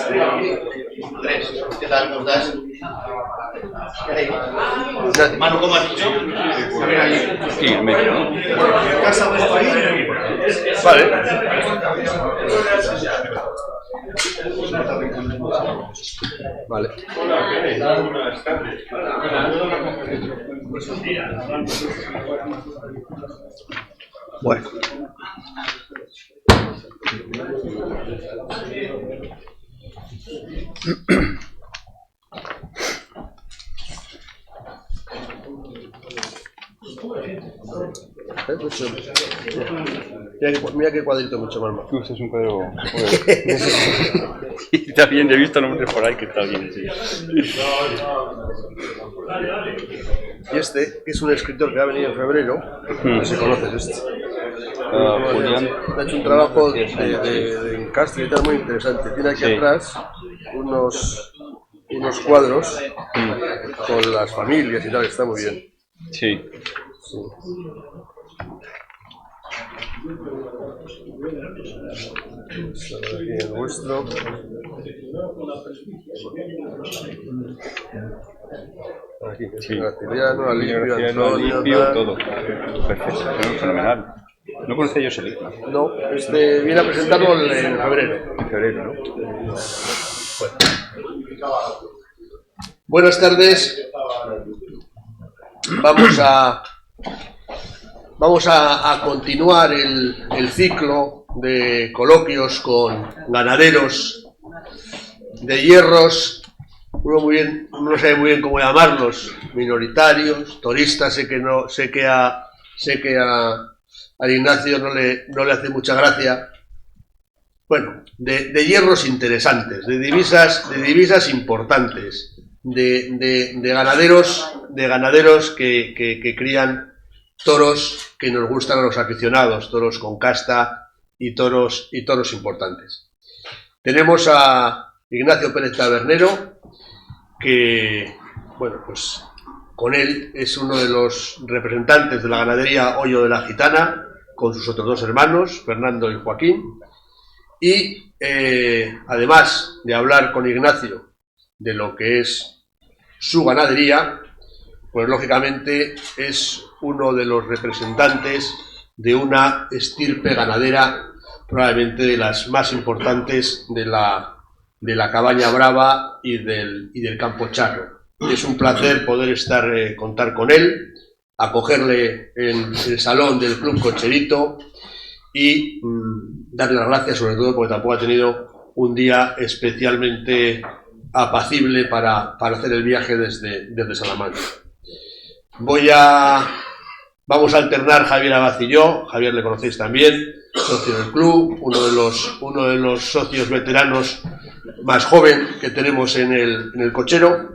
Andrés, ¿qué tal? ¿Cómo estás? Manu, ¿cómo has dicho? Sí, en medio, ¿no? Vale. Vale. Bueno. Mira qué cuadrito mucho más. Uf, es un cuadro. Sí, está bien, he visto nombres por ahí que está bien, sí. Y este, que es un escritor que ha venido en febrero, no sé si conoces este. Julián. Ha hecho un trabajo de encastre y tal muy interesante. Tiene aquí atrás unos cuadros con las familias y tal, está muy bien. Sí. Aquí el vuestro. Aquí, Sí. Graciliano, Alipio, Alipio, todo. Perfecto, fenomenal. No conocía yo ese libro. No, este viene a presentarlo en febrero. En febrero, ¿no? Bueno. Buenas tardes. Vamos a continuar el ciclo de coloquios con ganaderos de hierros. Uno no sabe muy bien cómo llamarlos, minoritarios, toristas. Sé que a Ignacio no le hace mucha gracia. Bueno, de hierros interesantes, de divisas importantes, de ganaderos que crían toros que nos gustan a los aficionados, toros con casta y toros importantes. Tenemos a Ignacio Pérez Tabernero, que, bueno, pues con él es uno de los representantes de la ganadería Hoyo de la Gitana, con sus otros dos hermanos, Fernando y Joaquín. Y además de hablar con Ignacio de lo que es su ganadería, pues lógicamente es uno de los representantes de una estirpe ganadera probablemente de las más importantes de la Cabaña Brava y del Campo Charro. Es un placer poder contar con él, acogerle en el salón del Club Cocherito y darle las gracias, sobre todo porque tampoco ha tenido un día especialmente apacible para hacer el viaje desde Salamanca. Vamos a alternar Javier Abad y yo. Javier le conocéis también, socio del club, uno de los socios veteranos más joven que tenemos en el cochero.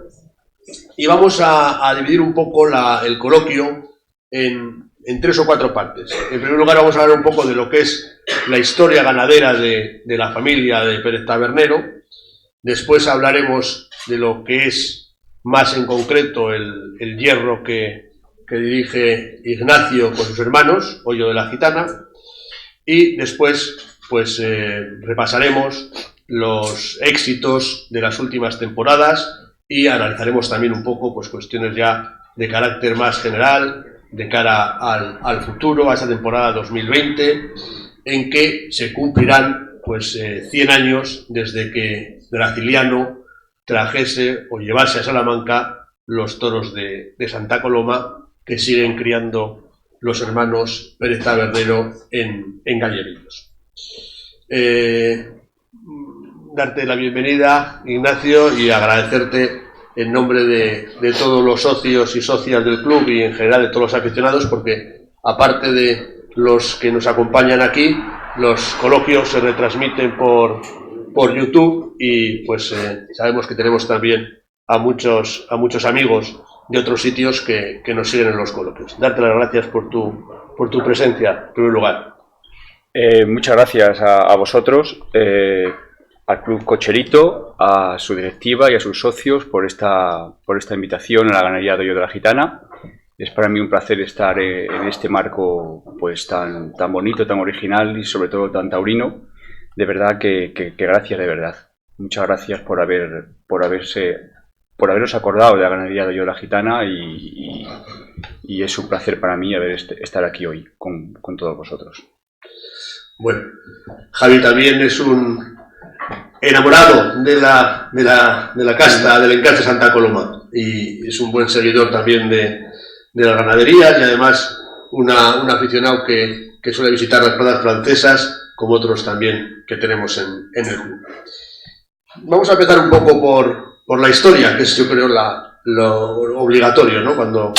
Y vamos a dividir un poco el coloquio en 3 o 4 partes. En primer lugar vamos a hablar un poco de lo que es la historia ganadera de la familia de Pérez Tabernero. Después hablaremos de lo que es más en concreto el hierro que dirige Ignacio con sus hermanos, Hoyo de la Gitana. Y después pues repasaremos los éxitos de las últimas temporadas y analizaremos también un poco pues cuestiones ya de carácter más general de cara al futuro, a esta temporada 2020, en que se cumplirán pues 100 años desde que Graciliano trajese o llevase a Salamanca los toros de Santa Coloma que siguen criando los hermanos Pérez Tabernero en Gallerillos. Darte la bienvenida, Ignacio, y agradecerte en nombre de todos los socios y socias del club y en general de todos los aficionados, porque aparte de los que nos acompañan aquí, los coloquios se retransmiten por YouTube y pues sabemos que tenemos también a muchos amigos de otros sitios que nos siguen en los coloquios. Darte las gracias por tu presencia, en primer lugar. Muchas gracias a vosotros, al Club Cocherito, a su directiva y a sus socios por esta invitación a la ganadería de Hoyo de la Gitana. Es para mí un placer estar en este marco pues tan bonito, tan original y sobre todo tan taurino. De verdad que gracias, de verdad. Muchas gracias por haberos acordado de la ganadería de Yola Gitana y es un placer para mí estar aquí hoy con todos vosotros. Bueno, Javi también es un enamorado de la casta, del encarte Santa Coloma, y es un buen seguidor también de la ganadería, y además un aficionado que suele visitar las plazas francesas, como otros también que tenemos en el club. Vamos a empezar un poco por la historia, que es, yo creo, lo obligatorio, ¿no? Cuando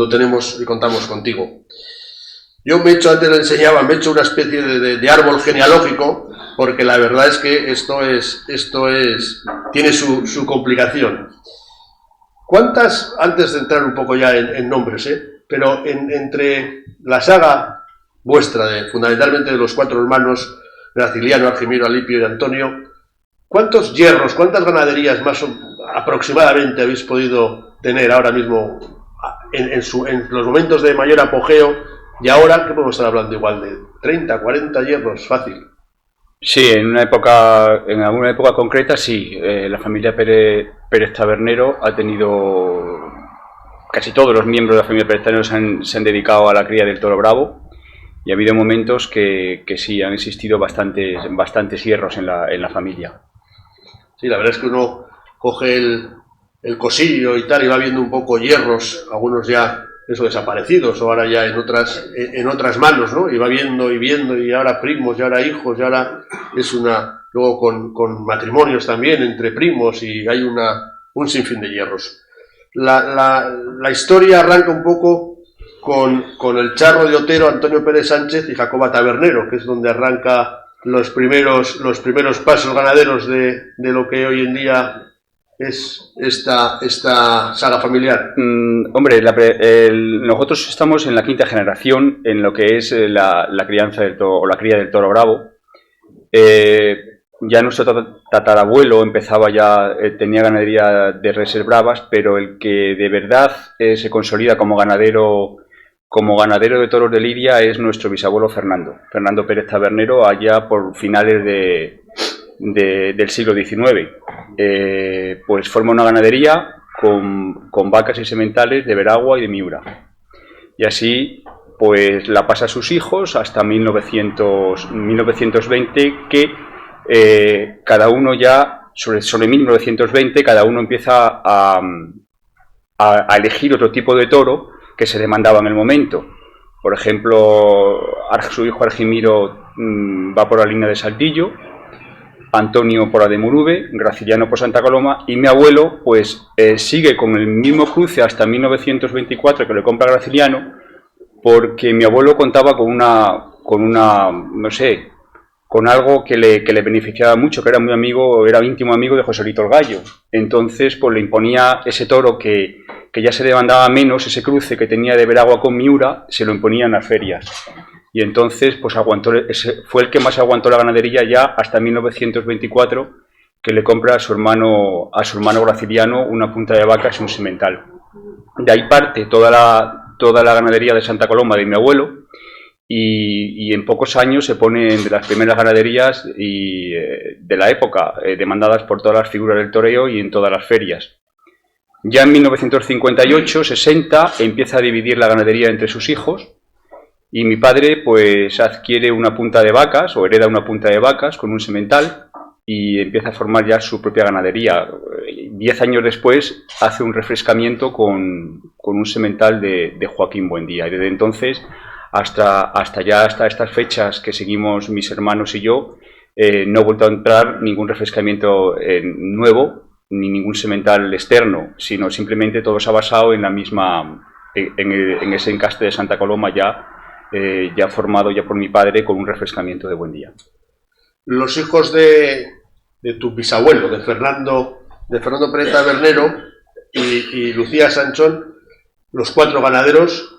tenemos y contamos contigo. Yo antes le enseñaba, me he hecho una especie de árbol genealógico, porque la verdad es que esto tiene su complicación. ¿Cuántas, antes de entrar un poco ya en nombres, pero entre la saga vuestra, fundamentalmente de los 4 hermanos, Graciliano, Argimiro, Alipio y Antonio, ¿cuántos hierros, cuántas ganaderías más aproximadamente habéis podido tener ahora mismo en los momentos de mayor apogeo? Y ahora, ¿qué podemos estar hablando? Igual de 30, 40 hierros, fácil. Sí, en alguna época concreta, sí. La familia Pérez Tabernero ha tenido... Casi todos los miembros de la familia Pérez Tabernero se han dedicado a la cría del toro bravo, y ha habido momentos que sí, han existido bastantes hierros en la familia. Sí, la verdad es que uno coge el cosillo y tal y va viendo un poco hierros, algunos ya desaparecidos o ahora ya en otras manos, ¿no? Y va viendo y ahora primos, y ahora hijos, y ahora luego con matrimonios también entre primos, y hay un sinfín de hierros. La historia arranca un poco con el charro de Otero, Antonio Pérez Sánchez y Jacoba Tabernero, que es donde arranca los primeros pasos ganaderos de lo que hoy en día es esta saga familiar. Hombre, nosotros estamos en la 5ª generación en lo que es la crianza del toro, o la cría del toro bravo. Ya nuestro tatarabuelo tenía ganadería de reses bravas, pero el que de verdad se consolida como ganadero de toros de lidia es nuestro bisabuelo Fernando Pérez Tabernero, allá por finales del siglo XIX. Pues forma una ganadería con vacas y sementales de Veragua y de Miura. Y así pues la pasa a sus hijos hasta 1920, que cada uno ya, sobre 1920, cada uno empieza a elegir otro tipo de toro que se demandaba en el momento. Por ejemplo, su hijo Argimiro va por la línea de Saltillo, Antonio por la de Murube, Graciliano por Santa Coloma, y mi abuelo pues sigue con el mismo cruce hasta 1924, que le compra Graciliano, porque mi abuelo contaba con algo que le beneficiaba mucho, que era íntimo amigo de Joselito el Gallo. Entonces pues le imponía ese toro que ya se demandaba menos, ese cruce que tenía de Veragua con Miura, se lo imponía en las ferias. Y entonces pues fue el que más aguantó la ganadería ya hasta 1924, que le compra a su hermano Graciliano una punta de vacas y un semental. De ahí parte toda la ganadería de Santa Coloma de mi abuelo, y en pocos años se ponen de las primeras ganaderías de la época, demandadas por todas las figuras del toreo y en todas las ferias. Ya en 1958-60 empieza a dividir la ganadería entre sus hijos, y mi padre pues adquiere una punta de vacas, o hereda una punta de vacas con un semental, y empieza a formar ya su propia ganadería. 10 años después hace un refrescamiento con un semental de Joaquín Buendía, y desde entonces hasta estas fechas que seguimos mis hermanos y yo, no he vuelto a entrar ningún refrescamiento nuevo, ni ningún semental externo, sino simplemente todo se ha basado en ese encaste de Santa Coloma ya formado ya por mi padre con un refrescamiento de Buendía. Los hijos de tu bisabuelo, de Fernando Pérez Tabernero y Lucía Sanchón, los 4 ganaderos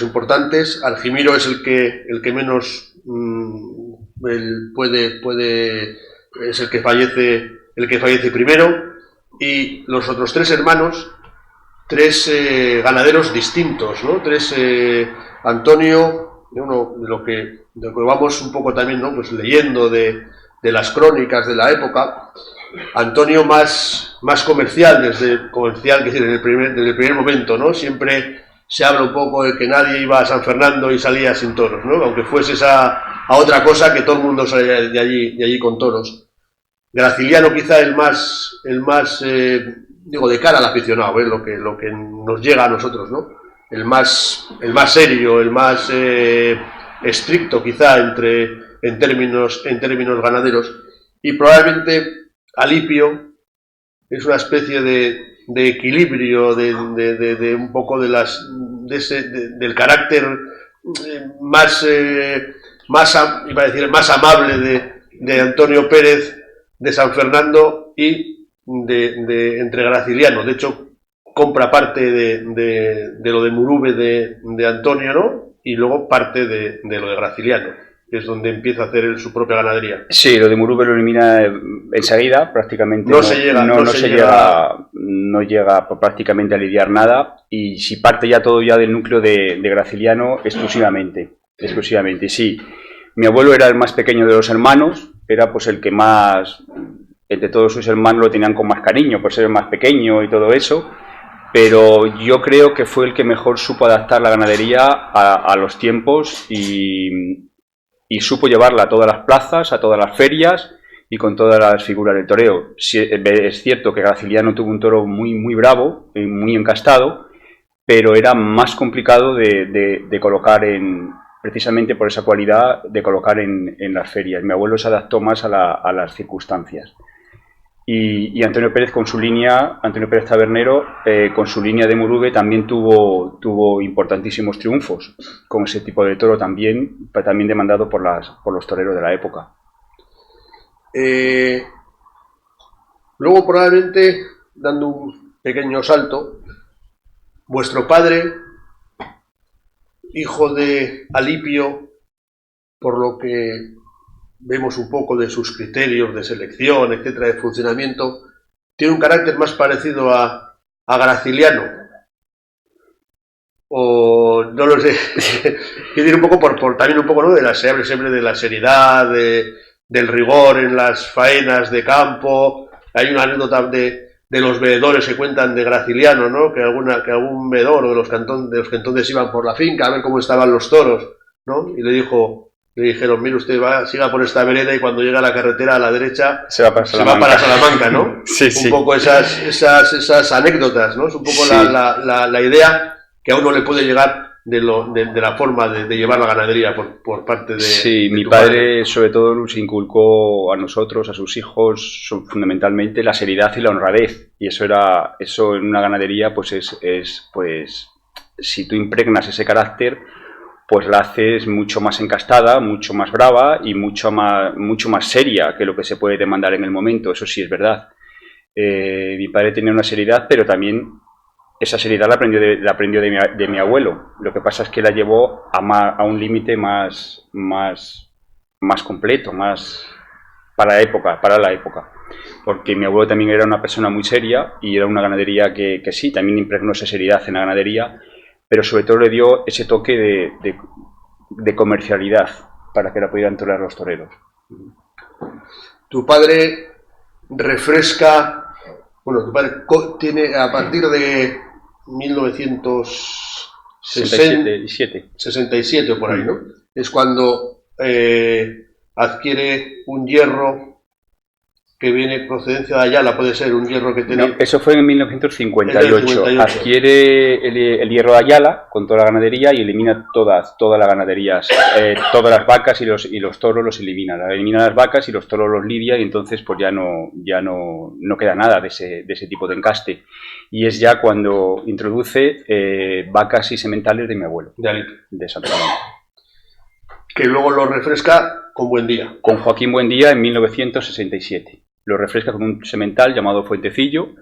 importantes. Argimiro es el que menos es el que fallece primero, y los otros 3 hermanos, 3 ganaderos distintos, ¿no? 3 Antonio, de lo que vamos un poco también, ¿no? Pues leyendo de las crónicas de la época, Antonio más comercial, comercial, que decir, desde el primer momento, ¿no? Siempre se habla un poco de que nadie iba a San Fernando y salía sin toros, ¿no? Aunque fuese a otra cosa, que todo el mundo salía de allí con toros. Graciliano quizá el más digo, de cara al aficionado, lo que nos llega a nosotros, ¿no? El más serio, el más estricto quizá en términos ganaderos, y probablemente Alipio es una especie de equilibrio de un poco del carácter más amable de Antonio Pérez de San Fernando y entre Graciliano. De hecho, compra parte de lo de Murube de Antonio, ¿no? Y luego parte de lo de Graciliano, que es donde empieza a hacer su propia ganadería. Sí, lo de Murube lo elimina enseguida, prácticamente no llega prácticamente a lidiar nada, y si parte ya todo ya del núcleo de Graciliano exclusivamente, sí. Mi abuelo era el más pequeño de los hermanos, era pues el que más, entre todos sus hermanos lo tenían con más cariño por ser el más pequeño y todo eso, pero yo creo que fue el que mejor supo adaptar la ganadería a los tiempos y supo llevarla a todas las plazas, a todas las ferias y con todas las figuras del toreo. Es cierto que Graciliano tuvo un toro muy bravo, muy encastado, pero era más complicado de colocar precisamente por esa cualidad de colocar en las ferias. Mi abuelo se adaptó más a las circunstancias. Y Antonio Pérez con su línea, Antonio Pérez Tabernero, con su línea de Murube también tuvo importantísimos triunfos con ese tipo de toro, también demandado por los toreros de la época. Luego, probablemente, dando un pequeño salto, vuestro padre, hijo de Alipio, por lo que vemos un poco de sus criterios de selección, etcétera, de funcionamiento, tiene un carácter más parecido a Graciliano, o no lo sé, quiero decir un poco también un poco, ¿no? Se habla siempre de la seriedad, del rigor en las faenas de campo. Hay una anécdota de los veedores que cuentan de Graciliano, ¿no? Que algún veedor de los que entonces iban por la finca a ver cómo estaban los toros, ¿no? Y le dijeron, mire usted, siga por esta vereda y cuando llega a la carretera a la derecha se va para Salamanca, ¿no? Sí. Un poco esas anécdotas, ¿no? Es un poco sí. la idea que a uno le puede llegar de la forma de llevar la ganadería por parte de... Sí, mi padre sobre todo nos inculcó a nosotros, a sus hijos, fundamentalmente la seriedad y la honradez. Y eso en una ganadería pues pues si tú impregnas ese carácter, pues la haces mucho más encastada, mucho más brava y mucho más seria que lo que se puede demandar en el momento. Eso sí es verdad. Mi padre tenía una seriedad, pero también esa seriedad la aprendió de mi abuelo. Lo que pasa es que la llevó a un límite más completo, más para la época. Porque mi abuelo también era una persona muy seria y era una ganadería que sí, también impregnó esa seriedad en la ganadería, pero sobre todo le dio ese toque de comercialidad para que la pudieran torear los toreros. Tu padre refresca, tu padre tiene a partir de 1967 o por ahí, ¿no? Es cuando adquiere un hierro que viene procedencia de Ayala, puede ser un hierro que tenía... No, eso fue en 1958. Adquiere el hierro de Ayala con toda la ganadería y elimina todas las ganaderías, todas las vacas y los toros los elimina. Elimina las vacas y los toros los lidia y entonces pues ya no queda nada de ese tipo de encaste. Y es ya cuando introduce vacas y sementales de mi abuelo, de Santa María. Que luego lo refresca con Buendía. Con Joaquín Buendía en 1967. Lo refresca con un semental llamado Fuentecillo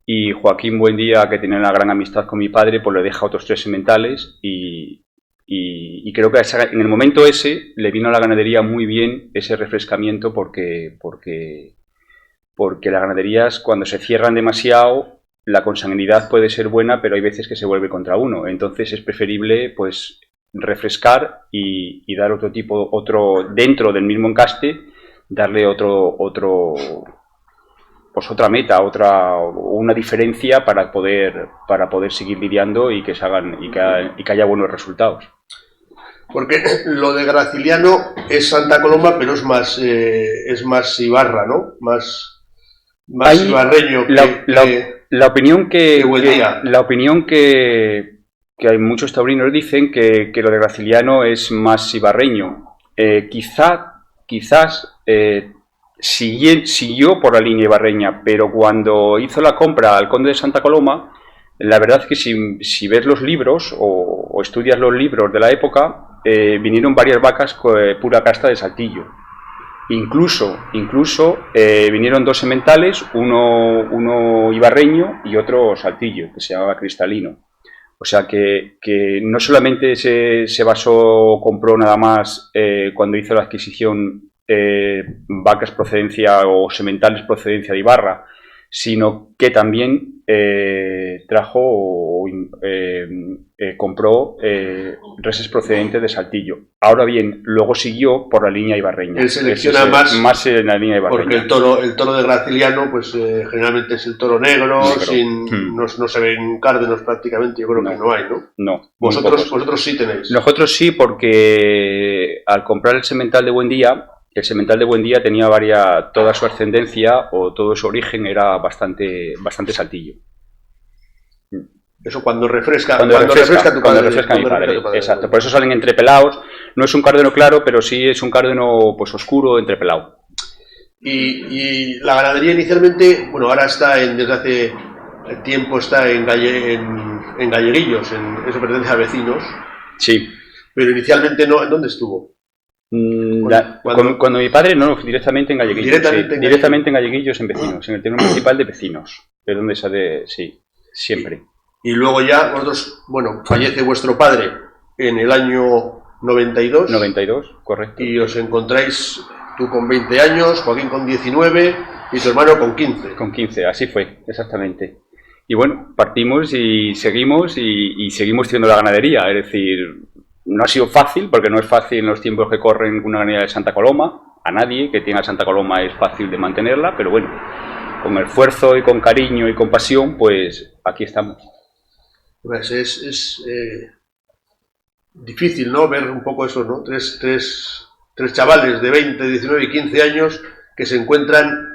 y Joaquín Buendía, que tenía una gran amistad con mi padre, pues le deja otros 3 sementales y creo que en el momento ese le vino a la ganadería muy bien ese refrescamiento porque las ganaderías cuando se cierran demasiado la consanguinidad puede ser buena, pero hay veces que se vuelve contra uno. Entonces es preferible pues refrescar y dar otro dentro del mismo encaste, darle otro pues otra meta, una diferencia para poder seguir lidiando y que se hagan y que haya buenos resultados. Porque lo de Graciliano es Santa Coloma, pero es más Ibarra, ¿no? Más ibarreño la opinión que Buendía. La opinión que hay muchos taurinos dicen que lo de Graciliano es más ibarreño. Quizás siguió por la línea ibarreña, pero cuando hizo la compra al conde de Santa Coloma, la verdad es que si ves los libros o estudias los libros de la época, vinieron varias vacas pura casta de Saltillo. Incluso vinieron dos sementales, uno ibarreño y otro Saltillo, que se llamaba Cristalino. O sea que no solamente se compró nada más cuando hizo la adquisición vacas procedencia o sementales procedencia de Ibarra, sino que también compró reses procedentes de Saltillo. Ahora bien, luego siguió por la línea ibarreña. Él selecciona más en la línea ibarreña. Porque el toro de Graciliano, pues generalmente es el toro negro. No se ven cárdenos prácticamente, yo creo que no hay, ¿no? No. Vosotros sí tenéis. Nosotros sí, porque al comprar el semental de Buendía, el semental de Buendía tenía toda su ascendencia o todo su origen era bastante Saltillo. Eso cuando refresca tu padre. Exacto, por eso salen entrepelados. No es un cárdeno claro, pero sí es un cárdeno pues oscuro, entrepelado. Y la ganadería inicialmente, bueno, ahora está desde hace tiempo está en Galleguillos, eso pertenece a Vecinos. Sí. Pero inicialmente no, ¿en dónde estuvo? Cuando mi padre directamente en Galleguillos. Directamente en Galleguillos, en Vecinos, en el terreno municipal de Vecinos, de donde sale, sí, siempre. Y luego ya vosotros, bueno, fallece vuestro padre en el año 92. 92, correcto. Y os encontráis tú con 20 años, Joaquín con 19 y tu hermano con 15. Con 15, así fue, exactamente. Y bueno, partimos y seguimos teniendo la ganadería, es decir, no ha sido fácil, porque no es fácil en los tiempos que corren una ganadería de Santa Coloma. A nadie que tenga Santa Coloma es fácil de mantenerla, pero bueno, con esfuerzo y con cariño y con pasión, pues aquí estamos. Pues es difícil, ¿no? Ver un poco eso, ¿no? Tres chavales de 20, 19 y 15 años que se encuentran,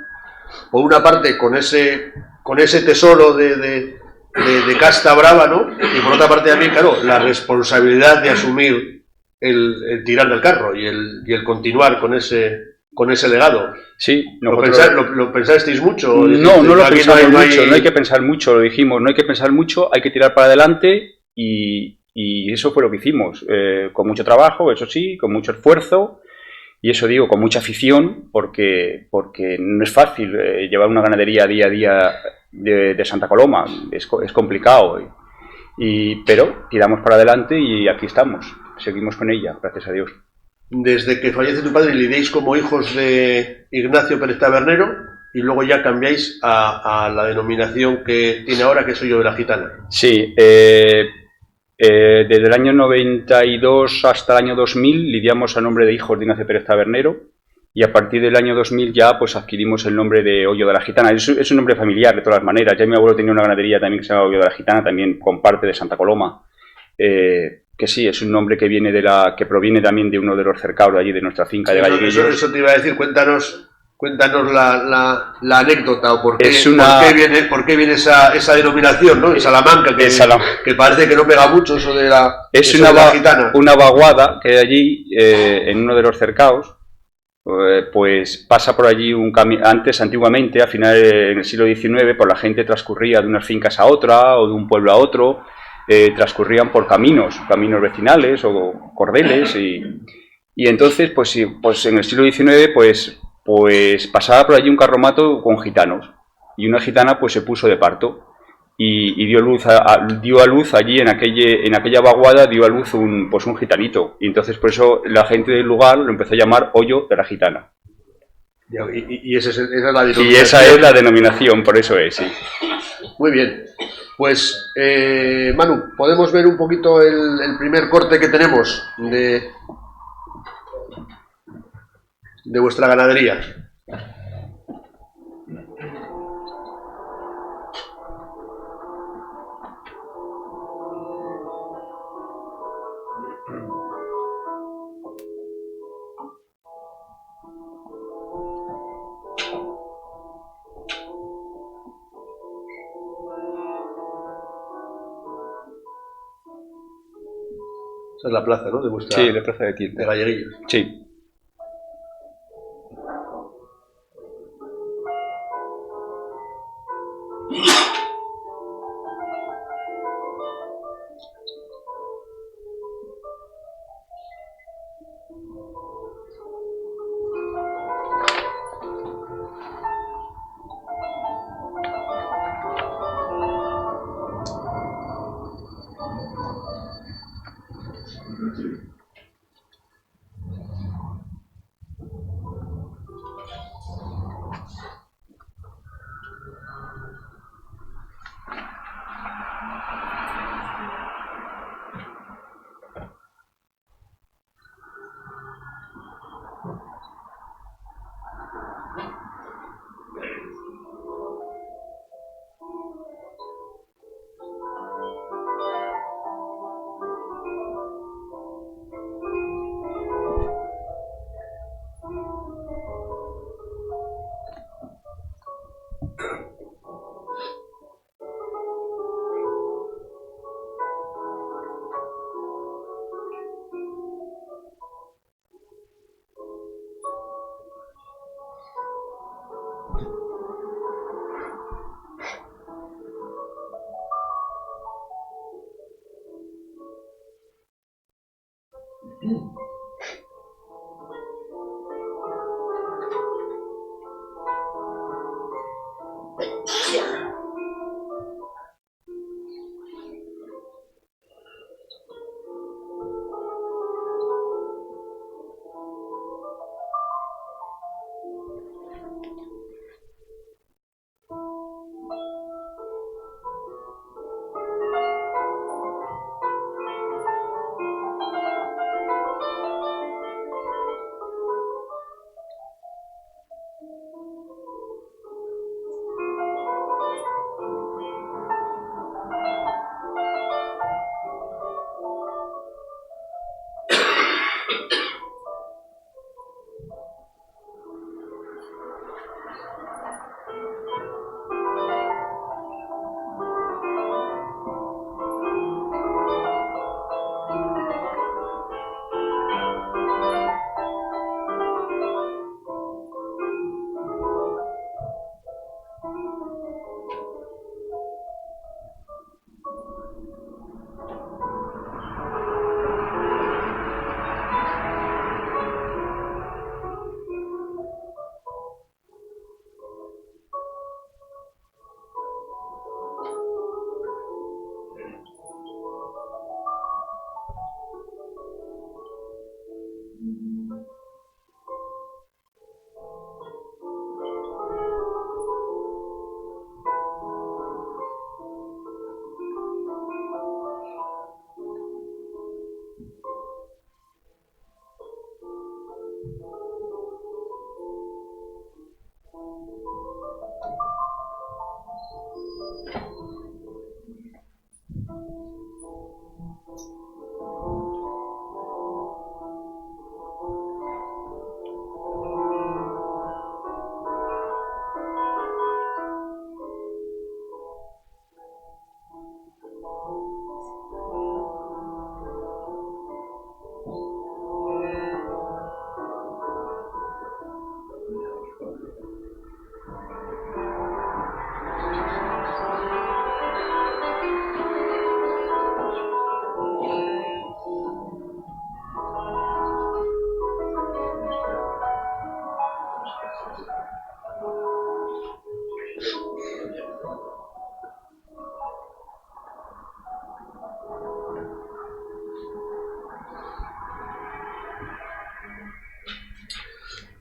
por una parte, con ese tesoro de casta brava, ¿no? Y por otra parte también, claro, la responsabilidad de asumir el tirar del carro y el continuar con ese legado. Sí, ¿Lo pensasteis mucho? No lo pensamos mucho, no hay que pensar mucho, lo dijimos, no hay que pensar mucho, hay que tirar para adelante y eso fue lo que hicimos, con mucho trabajo, eso sí, con mucho esfuerzo y eso digo, con mucha afición, porque no es fácil llevar una ganadería día a día de Santa Coloma, es complicado, pero tiramos para adelante y aquí estamos, seguimos con ella, gracias a Dios. Desde que fallece tu padre lidiáis como hijos de Ignacio Pérez Tabernero y luego ya cambiáis a la denominación que tiene ahora, que soy yo de la Gitana. Sí, desde el año 92 hasta el año 2000 lidiamos a nombre de hijos de Ignacio Pérez Tabernero y a partir del año 2000 ya pues adquirimos el nombre de Hoyo de la Gitana. Es un nombre familiar de todas las maneras. Ya mi abuelo tenía una ganadería también que se llama Hoyo de la Gitana, también con parte de Santa Coloma. Que sí, es un nombre que proviene también de uno de los cercados allí de nuestra finca de Galleguillos. Eso te iba a decir, cuéntanos la anécdota o por qué viene esa denominación, ¿no? En Salamanca, que parece que no pega mucho eso de la Gitana. Una vaguada que hay allí en uno de los cercados, pues pasa por allí un camino. Antiguamente, a finales en el siglo XIX, pues la gente transcurría de unas fincas a otra o de un pueblo a otro. Transcurrían por caminos vecinales o cordeles y entonces pues en el siglo XIX pues pasaba por allí un carromato con gitanos y una gitana pues se puso de parto y dio a luz allí en aquella vaguada, dio a luz un gitanito y entonces por eso la gente del lugar lo empezó a llamar Hoyo de la Gitana. Y esa es la denominación. Y esa es la denominación, por eso es, sí. Muy bien. Pues, Manu, ¿podemos ver un poquito el primer corte que tenemos de vuestra ganadería? Esta es la plaza, ¿no? De vuestra... Sí, de Plaza de Tilde. De Galleguillos. Sí.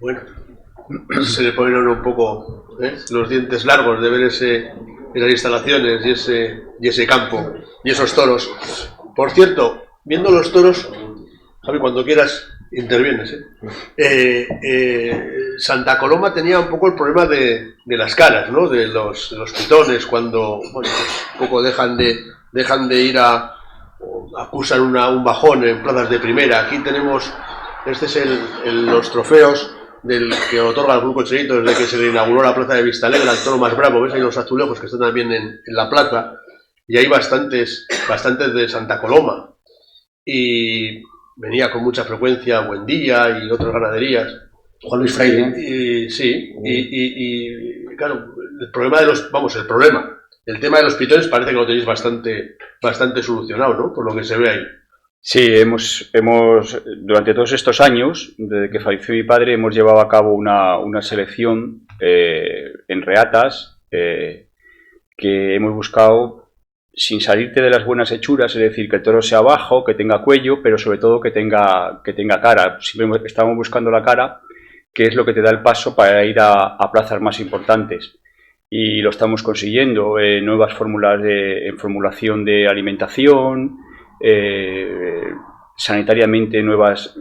Bueno, se le ponen un poco los dientes largos de ver esas instalaciones y ese campo y esos toros. Por cierto, viendo los toros, Javi, cuando quieras intervienes. Santa Coloma tenía un poco el problema de las caras, ¿no? De los pitones, cuando bueno, pues, un poco dejan de ir acusan un bajón en plazas de primera. Aquí tenemos, este es los trofeos del que otorga el Club Cocherito desde que se le inauguró la plaza de Vistalegre, el toro más bravo. ¿Ves? Hay los azulejos que están también en la plaza, y hay bastantes de Santa Coloma. y venía con mucha frecuencia Buendía y otras ganaderías. Juan Luis Freire. Y, sí, y claro, el problema de los, vamos, el tema de los pitones parece que lo tenéis bastante solucionado, ¿no? Por lo que se ve ahí. Sí, hemos durante todos estos años, desde que falleció mi padre, hemos llevado a cabo una selección en reatas que hemos buscado sin salirte de las buenas hechuras, es decir, que el toro sea bajo, que tenga cuello, pero sobre todo que tenga cara. Siempre estamos buscando la cara, que es lo que te da el paso para ir a plazas más importantes. Y lo estamos consiguiendo, nuevas fórmulas en formulación de alimentación, sanitariamente nuevos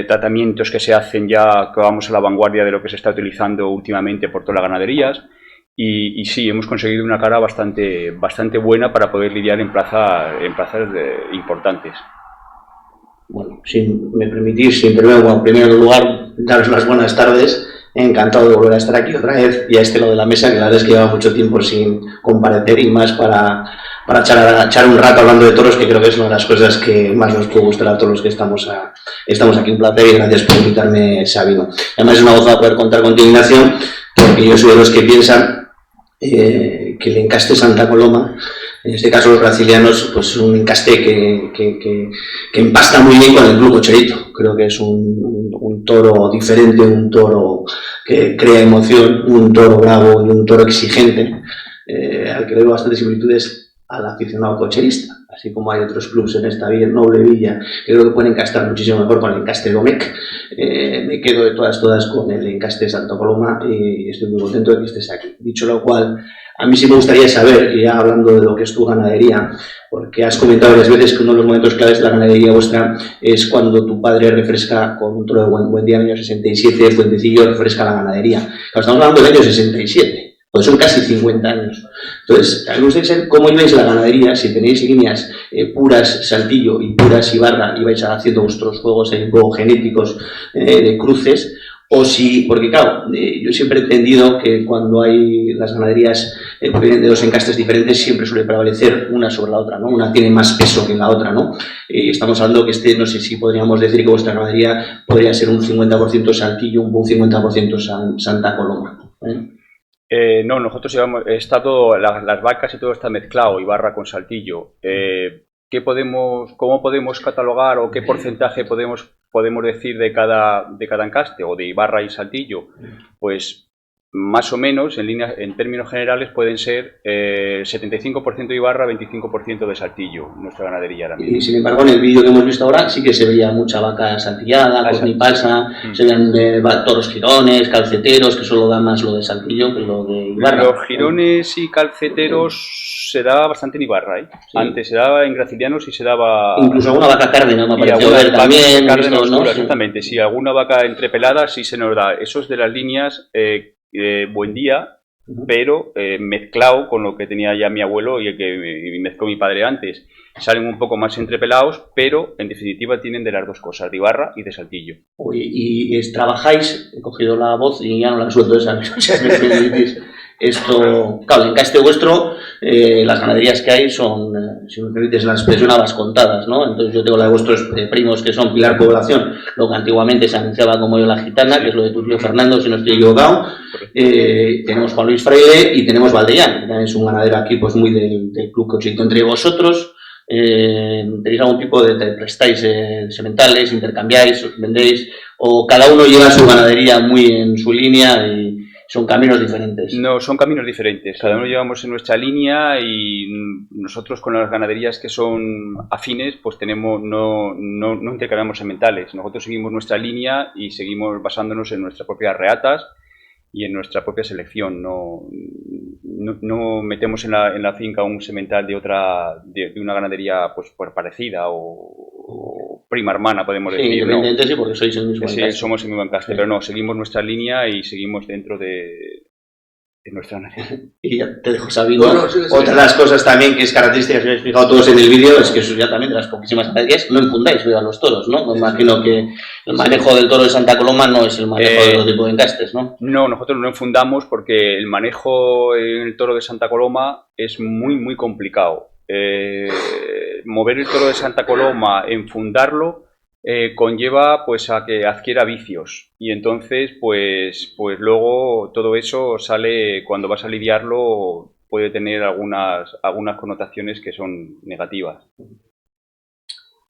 tratamientos que se hacen ya, que vamos a la vanguardia de lo que se está utilizando últimamente por todas las ganaderías. Y sí, hemos conseguido una cara bastante buena para poder lidiar en plazas importantes. Bueno, si me permitís, en primer lugar, daros las buenas tardes. Encantado de volver a estar aquí otra vez y a este lado de la mesa, que la verdad es que lleva mucho tiempo sin comparecer y más para echar un rato hablando de toros, que creo que es una de las cosas que más nos puede gustar a todos los que estamos aquí. Un placer y gracias por invitarme, Sabino. Además es una goza poder contar contigo, Ignacio, porque yo soy de los que piensan que el encaste Santa Coloma, en este caso los brasilianos, pues es un encaste que empasta muy bien con el Club Cocherito. Creo que es un toro diferente, un toro que crea emoción, un toro bravo y un toro exigente, al que le veo bastantes similitudes al aficionado cocherista, así como hay otros clubes en esta noble villa que creo que pueden encastar muchísimo mejor con el encaste Domecq. Me quedo de todas con el encaste Santa Coloma y estoy muy contento de que estés aquí. Dicho lo cual, a mí sí me gustaría saber, ya hablando de lo que es tu ganadería, porque has comentado varias veces que uno de los momentos claves de la ganadería vuestra es cuando tu padre refresca con un toro de Buendía en el año 67, Fuentecillo refresca la ganadería. Claro, estamos hablando del año 67, pues son casi 50 años. Entonces, a mí me gustaría saber cómo ibais la ganadería, si tenéis líneas puras Saltillo y puras Ibarra, y vais haciendo vuestros juegos un poco genéticos de cruces, o si, porque claro, yo siempre he entendido que cuando hay las ganaderías provienen de dos encastes diferentes, siempre suele prevalecer una sobre la otra, ¿no? Una tiene más peso que la otra, ¿no? Estamos hablando que no sé si podríamos decir que vuestra ganadería podría ser un 50% Saltillo, un 50% Santa Coloma, No, nosotros está todo, las vacas y todo está mezclado, Ibarra con Saltillo. ¿Cómo podemos catalogar o qué porcentaje podemos decir de cada encaste o de Ibarra y Saltillo? Pues más o menos, en términos generales, pueden ser 75% de Ibarra, 25% de Saltillo, nuestra ganadería ahora mismo. Y sin embargo, en el vídeo que hemos visto ahora sí que se veía mucha vaca saltillada, cornipalsa, se veían toros girones, calceteros, que solo da más lo de Saltillo que lo de Ibarra. Los girones y calceteros se daba bastante en Ibarra, ¿eh? Sí. Antes se daba en gracilianos y se daba... Incluso alguna vaca cárdena, me ha parecido ver también. Cárdena oscura, ¿no? Exactamente, sí, alguna vaca entrepelada sí se nos da. Eso es de las líneas Buendía, pero mezclado con lo que tenía ya mi abuelo y el que mezcló mi padre antes. Salen un poco más entrepelados, pero en definitiva tienen de las dos cosas, de Ibarra y de Saltillo. Oye, y trabajáis, he cogido la voz y ya no la suelto esa. Esto, claro, el encaste vuestro, las ganaderías que hay son, si me permites la expresión, habas contadas, ¿no? Entonces yo tengo la de vuestros primos que son Pilar Población, lo que antiguamente se anunciaba como Yo la Gitana, que es lo de tu tío Fernando, si no estoy equivocado. Tenemos Juan Luis Freire y tenemos Valdellán, que también es un ganadero aquí pues muy del Club Cocherito. Entre vosotros, ¿tenéis algún tipo de prestáis sementales, intercambiáis, vendéis, o cada uno lleva su ganadería muy en su línea y son caminos diferentes? No, son caminos diferentes. Cada uno llevamos en nuestra línea y nosotros con las ganaderías que son afines, pues no intercambiamos sementales. Nosotros seguimos nuestra línea y seguimos basándonos en nuestras propias reatas y en nuestra propia selección. No metemos en la finca un semental de una ganadería pues parecida o prima hermana, podemos decir. Independiente, ¿no? Sí, porque sois el mismo encaste. Sí, somos el mismo encaste, sí. Pero no, seguimos nuestra línea y seguimos dentro de nuestra ganadería. Y ya te dejo sabiendo. Otra de las cosas también que es característica, que os he explicado todos en el vídeo, es que eso ya también de las poquísimas ganaderías no enfundáis a los toros, ¿no? Me imagino que el manejo del toro de Santa Coloma no es el manejo de otro tipo de encastes, ¿no? No, nosotros no enfundamos porque el manejo en el toro de Santa Coloma es muy, muy complicado. mover el toro de Santa Coloma, enfundarlo, conlleva pues a que adquiera vicios y entonces pues luego todo eso sale, cuando vas a lidiarlo puede tener algunas connotaciones que son negativas.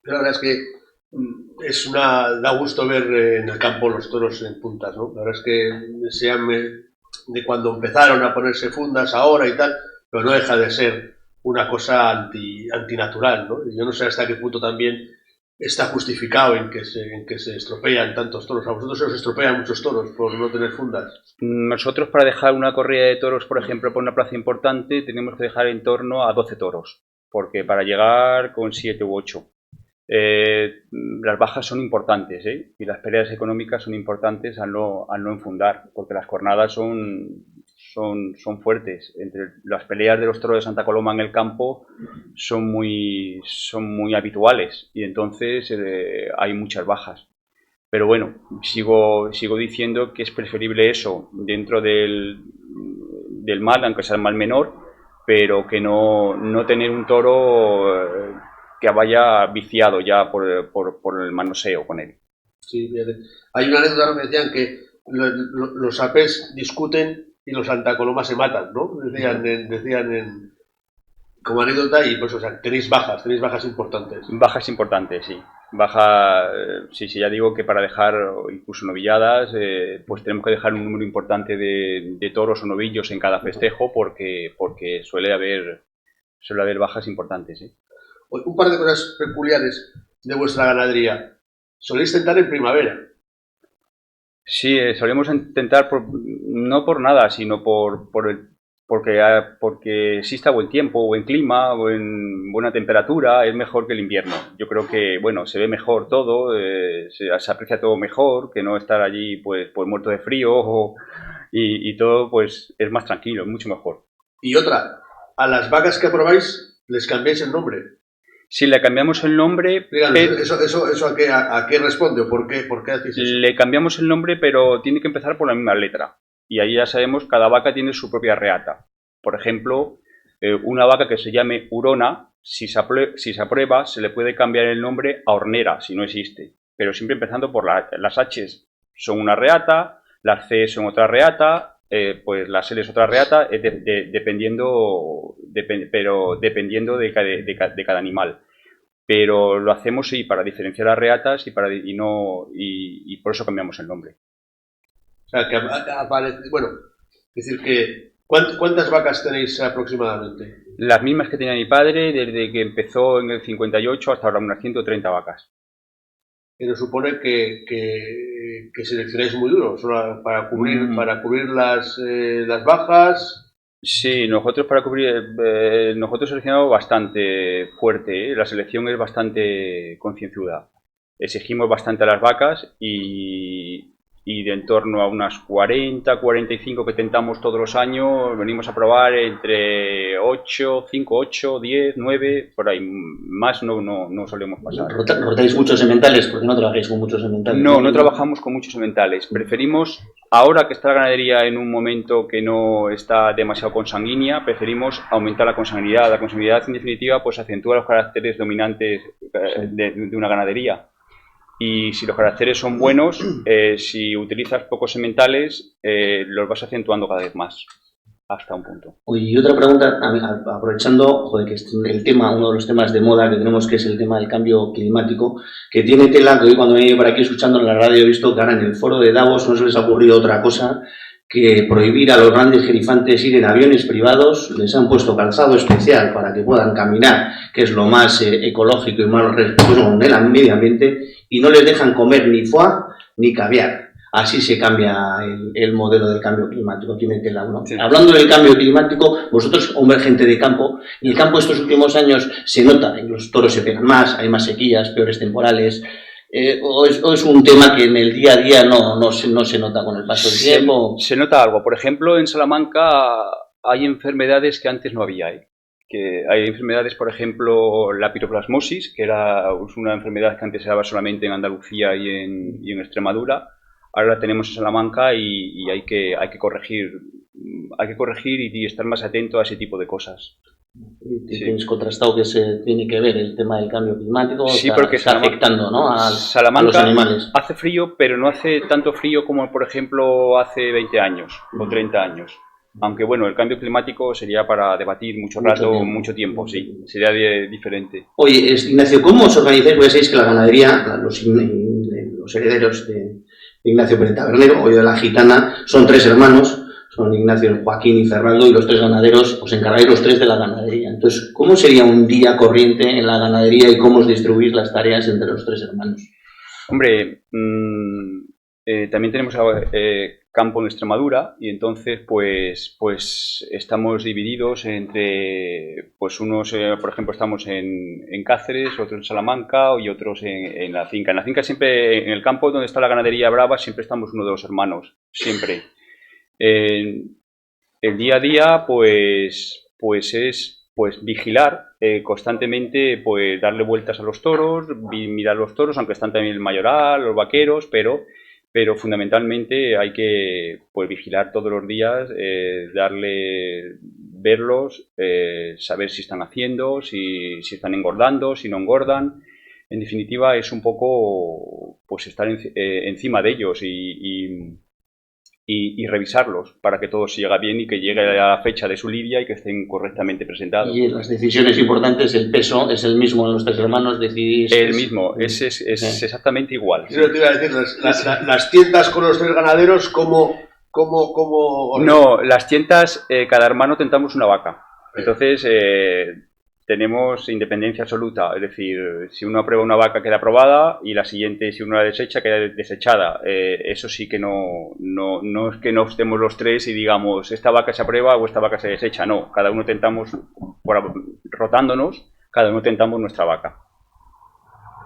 La verdad es que da gusto ver en el campo los toros en puntas, ¿no? La verdad es que sean de cuando empezaron a ponerse fundas ahora y tal, pero no deja de ser una cosa antinatural, ¿no? Y yo no sé hasta qué punto también está justificado en que se estropean tantos toros. A vosotros se os estropean muchos toros por no tener fundas. Nosotros, para dejar una corrida de toros, por ejemplo, por una plaza importante, tenemos que dejar en torno a 12 toros, porque para llegar con 7 u 8. Las bajas son importantes, y las pérdidas económicas son importantes al no enfundar, porque las cornadas son fuertes. Entre las peleas de los toros de Santa Coloma en el campo son muy habituales y entonces hay muchas bajas. Pero bueno, sigo diciendo que es preferible eso dentro del mal, aunque sea el mal menor, pero que no tener un toro que vaya viciado ya por el manoseo con él. Sí, hay una anécdota que decían que los apés discuten y los Santa Coloma se matan, ¿no? Decían como anécdota, y pues, o sea, tenéis bajas importantes. Bajas importantes, sí. Sí, ya digo que para dejar incluso novilladas, pues tenemos que dejar un número importante de toros o novillos en cada festejo porque suele haber bajas importantes, ¿sí? Un par de cosas peculiares de vuestra ganadería. Soléis tentar en primavera. Sí, solemos intentar, no por nada, sino porque exista buen tiempo, buen clima, buena temperatura, es mejor que el invierno. Yo creo que, bueno, se ve mejor todo, se aprecia todo mejor, que no estar allí pues muerto de frío y todo pues es más tranquilo, es mucho mejor. Y otra, a las vacas que aprobáis les cambiáis el nombre. Si le cambiamos el nombre... Díganos, ¿eso a qué responde o por qué hacéis eso? Le cambiamos el nombre, pero tiene que empezar por la misma letra. Y ahí ya sabemos, cada vaca tiene su propia reata. Por ejemplo, una vaca que se llame Hurona, si se aprueba, se le puede cambiar el nombre a Hornera, si no existe. Pero siempre empezando por las H's son una reata, las C son otra reata, pues las L es otra reata, dependiendo de cada animal. Pero lo hacemos sí para diferenciar las reatas y por eso cambiamos el nombre. O sea, que aparece, bueno, es decir que ¿cuántas vacas tenéis aproximadamente? Las mismas que tenía mi padre desde que empezó en el 58 hasta ahora, unas 130 vacas. Pero supone que seleccionáis muy duro para cubrir las bajas. Sí, nosotros seleccionamos bastante fuerte, la selección es bastante concienzuda. Exigimos bastante a las vacas y de en torno a unas 40, 45 que tentamos todos los años, venimos a probar entre 8, 5, 8, 10, 9, por ahí, más no solemos pasar. ¿Rotáis muchos sementales? Porque no trabajáis con muchos sementales. No trabajamos con muchos sementales. Preferimos, ahora que está la ganadería en un momento que no está demasiado consanguínea, preferimos aumentar la consanguinidad. La consanguinidad, en definitiva, pues acentúa los caracteres dominantes de una ganadería. Y si los caracteres son buenos, si utilizas pocos sementales, los vas acentuando cada vez más, hasta un punto. Oye, y otra pregunta, aprovechando que es uno de los temas de moda que tenemos, que es el tema del cambio climático, que tiene tela, que hoy cuando me he ido por aquí escuchando en la radio he visto que ahora en el foro de Davos no se les ha ocurrido otra cosa que prohibir a los grandes jerifantes ir en aviones privados. Les han puesto calzado especial para que puedan caminar, que es lo más ecológico y más respetuoso con el medio ambiente, y no les dejan comer ni foie ni caviar. Así se cambia el modelo del cambio climático. Tiene tela, ¿no? Sí. Hablando del cambio climático, vosotros, hombre, gente de campo, en el campo estos últimos años se nota, los toros se pegan más, hay más sequías, peores temporales. ¿O es un tema que en el día a día no se nota con el paso del tiempo? Se nota algo. Por ejemplo, en Salamanca hay enfermedades que antes no había. Que hay enfermedades, por ejemplo, la piroplasmosis, que era una enfermedad que antes se daba solamente en Andalucía y en Extremadura. Ahora la tenemos en Salamanca y hay que corregir y estar más atento a ese tipo de cosas. Y tienes contrastado que se tiene que ver el tema del cambio climático, Sí, porque está afectando, ¿no?, a Salamanca los animales. hace frío, pero no hace tanto frío como, por ejemplo, hace 20 años o 30 años. Aunque, bueno, el cambio climático sería para debatir mucho tiempo, sí. Sería diferente. Oye, Ignacio, ¿cómo os organizáis? Pues sabéis que la ganadería, los herederos de Ignacio Pérez Tabernero, o de la Gitana, son 3 hermanos, son Ignacio, Joaquín y Fernando, y los 3 ganaderos, os encargáis los 3 de la ganadería. Entonces, ¿cómo sería un día corriente en la ganadería y cómo os distribuís las tareas entre los 3 hermanos? Hombre, también tenemos campo en Extremadura y entonces pues estamos divididos entre, pues unos, por ejemplo, estamos en Cáceres, otros en Salamanca y otros en la finca. En la finca siempre, en el campo donde está la ganadería brava, siempre estamos uno de los hermanos, siempre. El día a día pues es vigilar constantemente, pues darle vueltas a los toros, mirar los toros, aunque están también el mayoral, los vaqueros, pero fundamentalmente hay que pues vigilar todos los días, verlos, saber si están haciendo, si están engordando, si no engordan. En definitiva, es un poco pues estar encima de ellos y revisarlos para que todo se llegue bien y que llegue a la fecha de su lidia y que estén correctamente presentados. Y en las decisiones importantes el peso es el mismo en los 3 hermanos, decidís... El mismo, es exactamente igual. Yo te iba a decir, las tiendas con los 3 ganaderos, ¿cómo? No, las tiendas, cada hermano tentamos una vaca. Entonces, tenemos independencia absoluta, es decir, si uno aprueba una vaca queda aprobada y la siguiente, si uno la desecha, queda desechada. Eso sí que no es que no estemos los 3 y digamos esta vaca se aprueba o esta vaca se desecha, no, cada uno tentamos, rotándonos, cada uno tentamos nuestra vaca.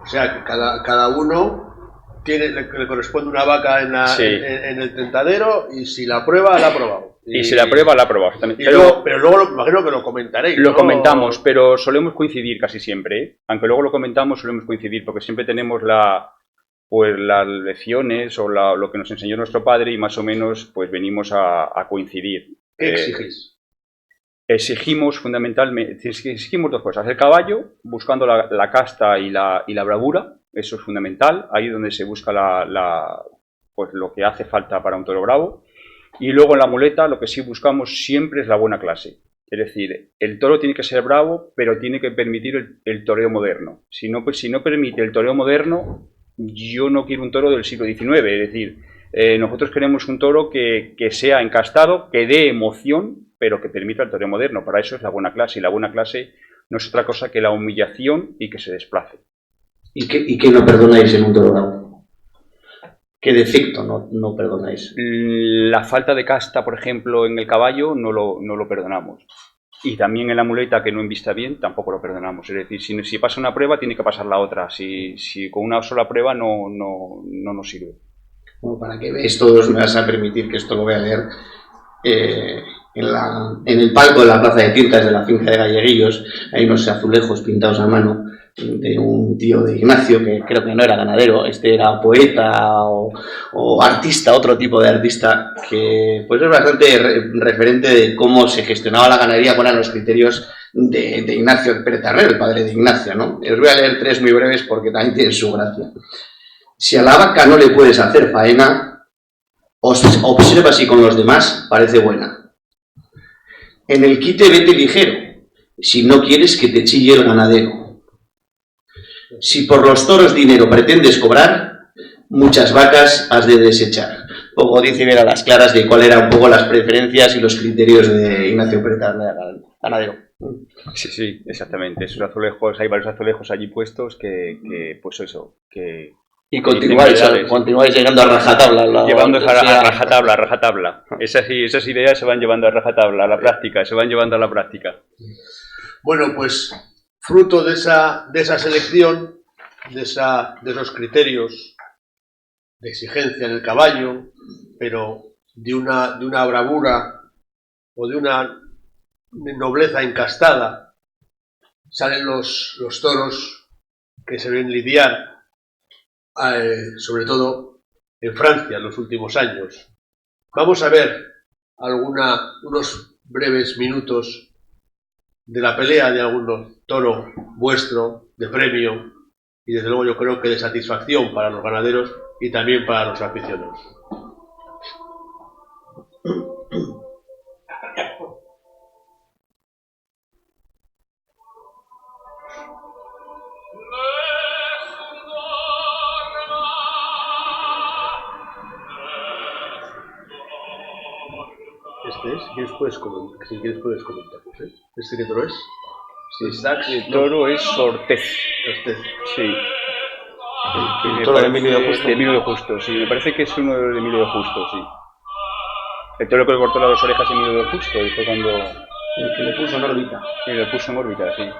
O sea, que cada uno le corresponde una vaca en el tentadero y si la aprueba, la ha aprobado. Y si la aprueba, la ha aprobado. Pero luego imagino que lo comentaréis. Lo comentamos, pero solemos coincidir casi siempre, ¿eh? Aunque luego lo comentamos, solemos coincidir, porque siempre tenemos las lecciones o lo que nos enseñó nuestro padre y más o menos pues venimos a coincidir. ¿Qué exigís? Exigimos fundamentalmente, exigimos 2 cosas. El caballo, buscando la casta y la bravura, eso es fundamental. Ahí es donde se busca pues lo que hace falta para un toro bravo. Y luego en la muleta lo que sí buscamos siempre es la buena clase. Es decir, el toro tiene que ser bravo, pero tiene que permitir el toreo moderno. Si no permite el toreo moderno, yo no quiero un toro del siglo XIX. Es decir, nosotros queremos un toro que sea encastado, que dé emoción, pero que permita el toreo moderno. Para eso es la buena clase. Y la buena clase no es otra cosa que la humillación y que se desplace. ¿Y qué no perdonáis en un toro bravo? ¿Qué defecto no perdonáis? La falta de casta, por ejemplo, en el caballo no lo perdonamos. Y también en la muleta que no envista bien tampoco lo perdonamos. Es decir, si pasa una prueba tiene que pasar la otra. Si con una sola prueba no nos sirve. Bueno, para que veáis todos, me vas a permitir que esto lo voy a leer. En el palco de la plaza de tintas de la finca de Galleguillos hay unos azulejos pintados a mano de un tío de Ignacio que creo que no era ganadero, era poeta o artista, otro tipo de artista, que pues es bastante referente de cómo se gestionaba la ganadería, cuáles eran los criterios de Ignacio Pérez Tabernero, el padre de Ignacio, ¿no? Os voy a leer 3 muy breves porque también tienen su gracia. Si a la vaca no le puedes hacer faena, observa si con los demás parece buena. En el quite vete ligero, si no quieres que te chille el ganadero. Si por los toros dinero pretendes cobrar, muchas vacas has de desechar. Poco dice ver a las claras de cuáles eran un poco las preferencias y los criterios de Ignacio Pérez Tabernero, ganadero. Sí, exactamente. Esos azulejos, hay varios azulejos allí puestos que pues eso, que... Y continuáis llegando a rajatabla. Llevando a rajatabla. Esas ideas se van llevando a rajatabla, a la práctica, se van llevando a la práctica. Bueno, pues fruto de esa selección, de esos criterios de exigencia en el caballo, pero de una bravura o de una nobleza encastada, salen los toros que se ven lidiar, sobre todo en Francia en los últimos años. Vamos a ver unos breves minutos de la pelea de algún toro vuestro, de premio, y desde luego yo creo que de satisfacción para los ganaderos y también para los aficionados. Este es, si quieres puedes comentar, ¿eh? ¿Este qué toro es? El toro es Ortez. Sí. El toro de Emilio de Justo. De Emilio de Justo, sí. Me parece que es uno de Emilio de Justo, sí. El toro que le cortó las dos orejas a Emilio de Justo y fue cuando... El que le puso en órbita. Y le puso en órbita, sí.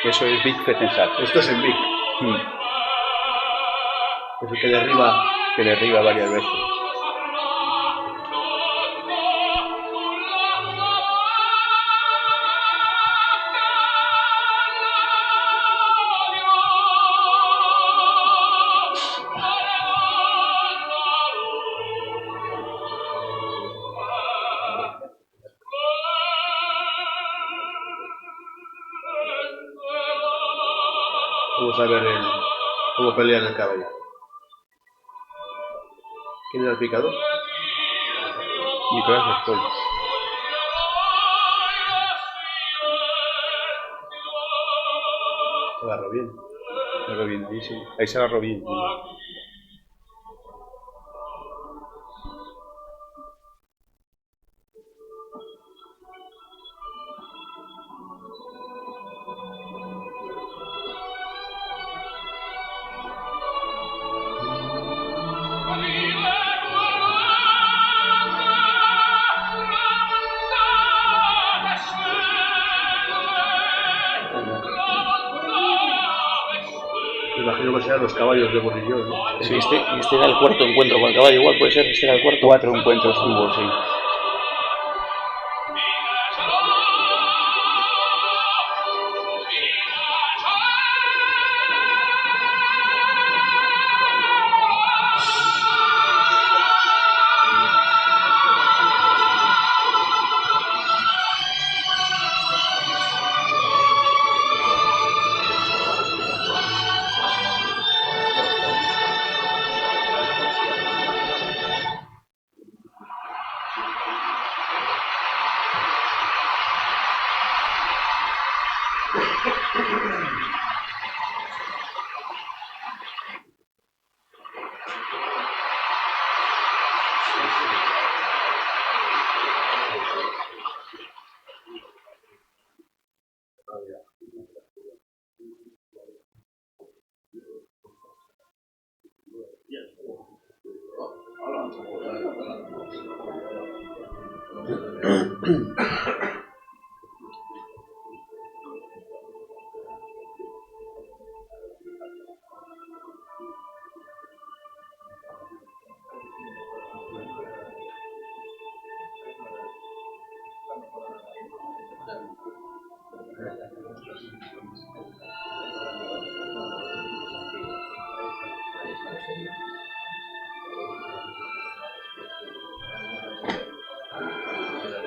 Eso es Vic Fetensat. Esto es en Vic. Es el que derriba. Que derriba varias veces. Vamos a ver cómo pelean el caballo. ¿Quién era el picador? Nicolás Bertol. Se agarró bien. Se agarró bien, ahí sí. Ahí se agarró bien. Sí. Me imagino que sean los caballos de Borrillón, ¿no? Sí, este era el cuarto encuentro con el caballo, igual puede ser, este era el cuarto. 4 encuentros tuvo, sí.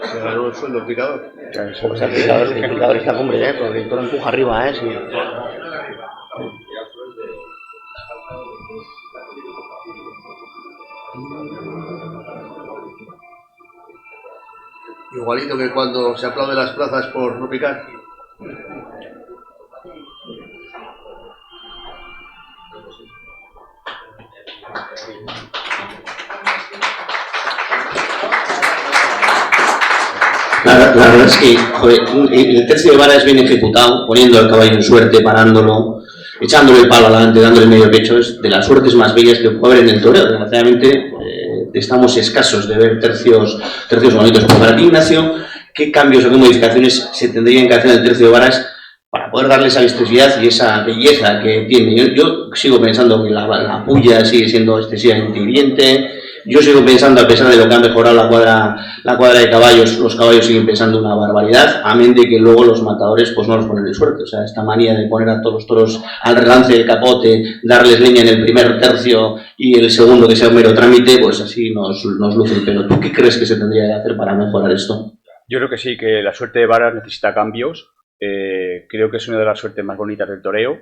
Se ganó el sueldo el picador. Pues el picador está cumbre, porque el toro empuja arriba, sí. Igualito que cuando se aplauden las plazas por no picar. La verdad es que, joder, el tercio de vara es bien ejecutado, poniendo al caballo en suerte, parándolo, echándole el palo adelante, dándole medio pecho. Es de las suertes más bellas que puede haber en el toreo. Desgraciadamente, estamos escasos de ver tercios bonitos. Pero para ti, Ignacio, ¿qué cambios o qué modificaciones se tendrían que hacer en el tercio de varas para poder darle esa vistosidad y esa belleza que tiene? Yo sigo pensando que la puya sigue siendo excesivamente hiriente, Yo sigo pensando, a pesar de lo que ha mejorado la cuadra de caballos, los caballos siguen pensando una barbaridad, amén de que luego los matadores pues no los ponen de suerte. O sea, esta manía de poner a todos los toros al relance del capote, darles leña en el primer tercio y el segundo que sea un mero trámite, pues así nos luce el pelo. ¿Tú qué crees que se tendría que hacer para mejorar esto? Yo creo que sí, que la suerte de varas necesita cambios. Creo que es una de las suertes más bonitas del toreo.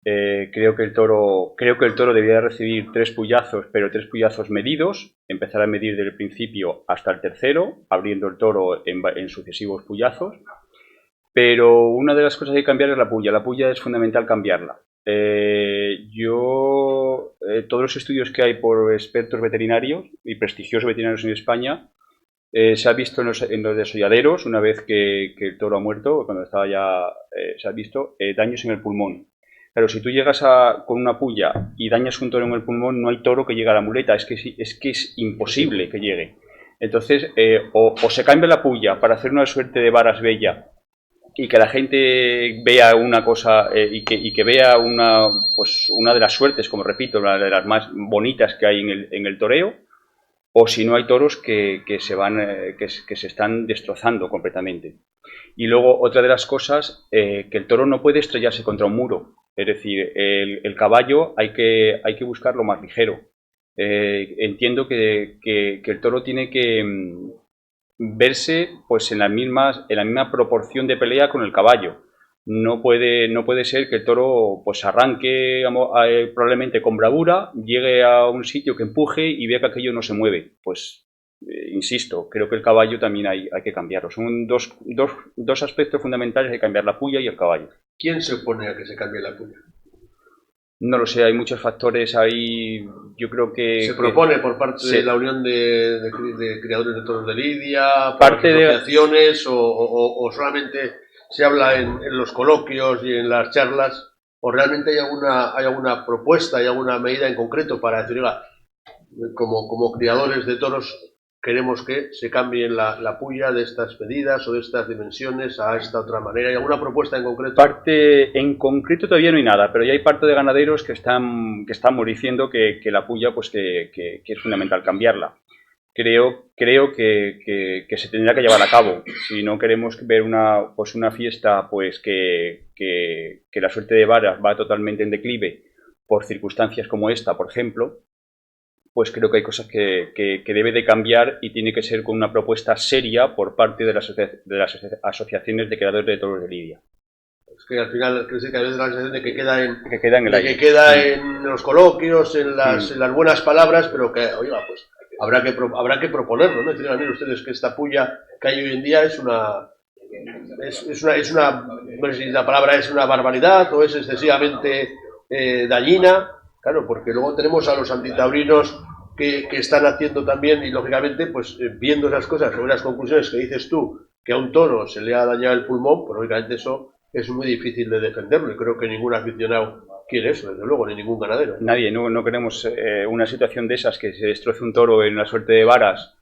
Creo que el toro debería recibir 3 puyazos, pero 3 puyazos medidos, empezar a medir desde el principio hasta el tercero, abriendo el toro en sucesivos puyazos. Pero una de las cosas que hay que cambiar es la puya. La puya es fundamental cambiarla. Todos los estudios que hay por expertos veterinarios y prestigiosos veterinarios en España, se ha visto en los desolladeros, una vez que el toro ha muerto, cuando estaba ya, se ha visto daños en el pulmón. Claro, si tú llegas con una puya y dañas un toro en el pulmón, no hay toro que llegue a la muleta, es que es imposible que llegue. Entonces, o se cambia la puya para hacer una suerte de varas bella y que la gente vea una cosa y que vea una de las suertes, como repito, una de las más bonitas que hay en el toreo, o si no hay toros que se están destrozando completamente. Y luego otra de las cosas, que el toro no puede estrellarse contra un muro. Es decir, el caballo hay que buscarlo más ligero. Entiendo que el toro tiene que verse pues en la misma proporción de pelea con el caballo. No puede ser que el toro pues arranque probablemente con bravura, llegue a un sitio que empuje y vea que aquello no se mueve. Pues insisto, creo que el caballo también hay que cambiarlo. Son dos aspectos fundamentales: hay que cambiar la puya y el caballo. ¿Quién se opone a que se cambie la puya? No lo sé, hay muchos factores ahí. Yo creo que... ¿Se propone por parte de la Unión de Criadores de Toros de Lidia, por asociaciones, o solamente se habla en los coloquios y en las charlas, o realmente hay alguna propuesta, hay alguna medida en concreto para decir, oiga, como criadores de toros queremos que se cambie la puya de estas medidas o de estas dimensiones a esta otra manera? ¿Hay alguna propuesta en concreto? En concreto todavía no hay nada, pero ya hay parte de ganaderos que están diciendo que la puya pues que es fundamental cambiarla. Creo que se tendrá que llevar a cabo. Si no queremos ver una fiesta pues que la suerte de varas va totalmente en declive por circunstancias como esta, por ejemplo, pues creo que hay cosas que debe de cambiar y tiene que ser con una propuesta seria por parte de las asociaciones de criadores de toros de lidia. Es que al final creo que a veces la sensación de que queda en los coloquios, en las buenas palabras, pero que, oiga, pues habrá que proponerlo, ¿no? Decir, miren ustedes que esta puya que hay hoy en día es una no sé si la palabra es una barbaridad o es excesivamente dañina. Claro, porque luego tenemos a los antitaurinos que están haciendo también, y lógicamente, pues viendo esas cosas, sobre las conclusiones que dices tú, que a un toro se le ha dañado el pulmón, pues lógicamente eso es muy difícil de defenderlo, y creo que ningún aficionado quiere eso, desde luego, ni ningún ganadero. Nadie, no queremos una situación de esas, que se destroce un toro en una suerte de varas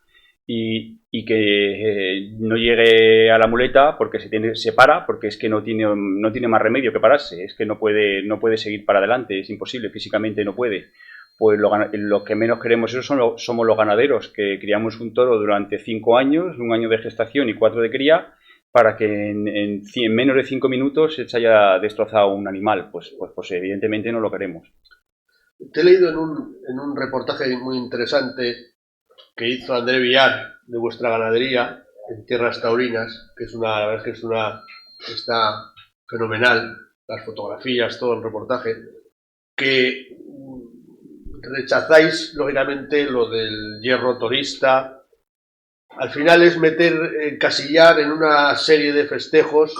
y que no llegue a la muleta porque se para, porque es que no tiene más remedio que pararse, es que no puede seguir para adelante, es imposible, físicamente no puede. Pues lo que menos queremos eso somos los ganaderos, que criamos un toro durante 5 años, 1 año de gestación y 4 de cría, para que en menos de 5 minutos se haya destrozado un animal. Pues evidentemente no lo queremos. Te he leído en un reportaje muy interesante que hizo André Villar de vuestra ganadería en Tierras Taurinas, que la verdad es que está fenomenal, las fotografías, todo el reportaje, que rechazáis lógicamente lo del hierro torista. Al final es encasillar en una serie de festejos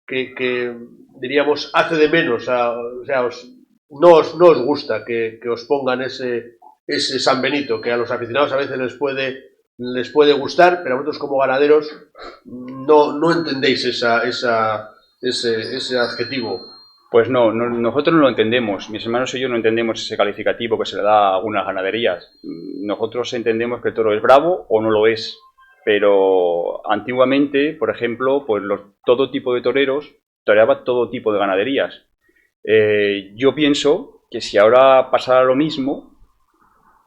que diríamos hace de menos, o sea, no os gusta que os pongan ese San Benito, que a los aficionados a veces les puede gustar, pero a vosotros como ganaderos no entendéis ese adjetivo. Pues no, nosotros no lo entendemos. Mis hermanos y yo no entendemos ese calificativo que se le da a algunas ganaderías. Nosotros entendemos que el toro es bravo o no lo es, pero antiguamente, por ejemplo, pues todo tipo de toreros toreaba todo tipo de ganaderías. Yo pienso que si ahora pasara lo mismo,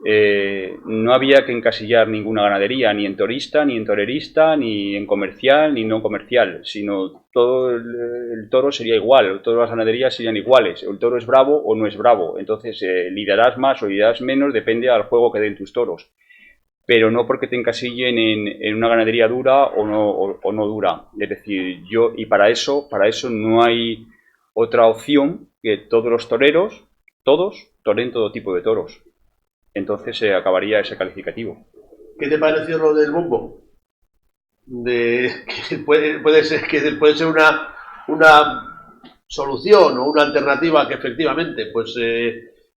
no había que encasillar ninguna ganadería, ni en torista, ni en torerista, ni en comercial, ni no comercial, sino todo el toro sería igual, todas las ganaderías serían iguales, el toro es bravo o no es bravo, entonces lidiarás más o lidiarás menos, depende al juego que den tus toros, pero no porque te encasillen en una ganadería dura o no dura, es decir, y para eso no hay otra opción que todos los toreros, todos, toren todo tipo de toros. Entonces se acabaría ese calificativo. ¿Qué te pareció lo del bombo? Que puede ser una solución o una alternativa que efectivamente pues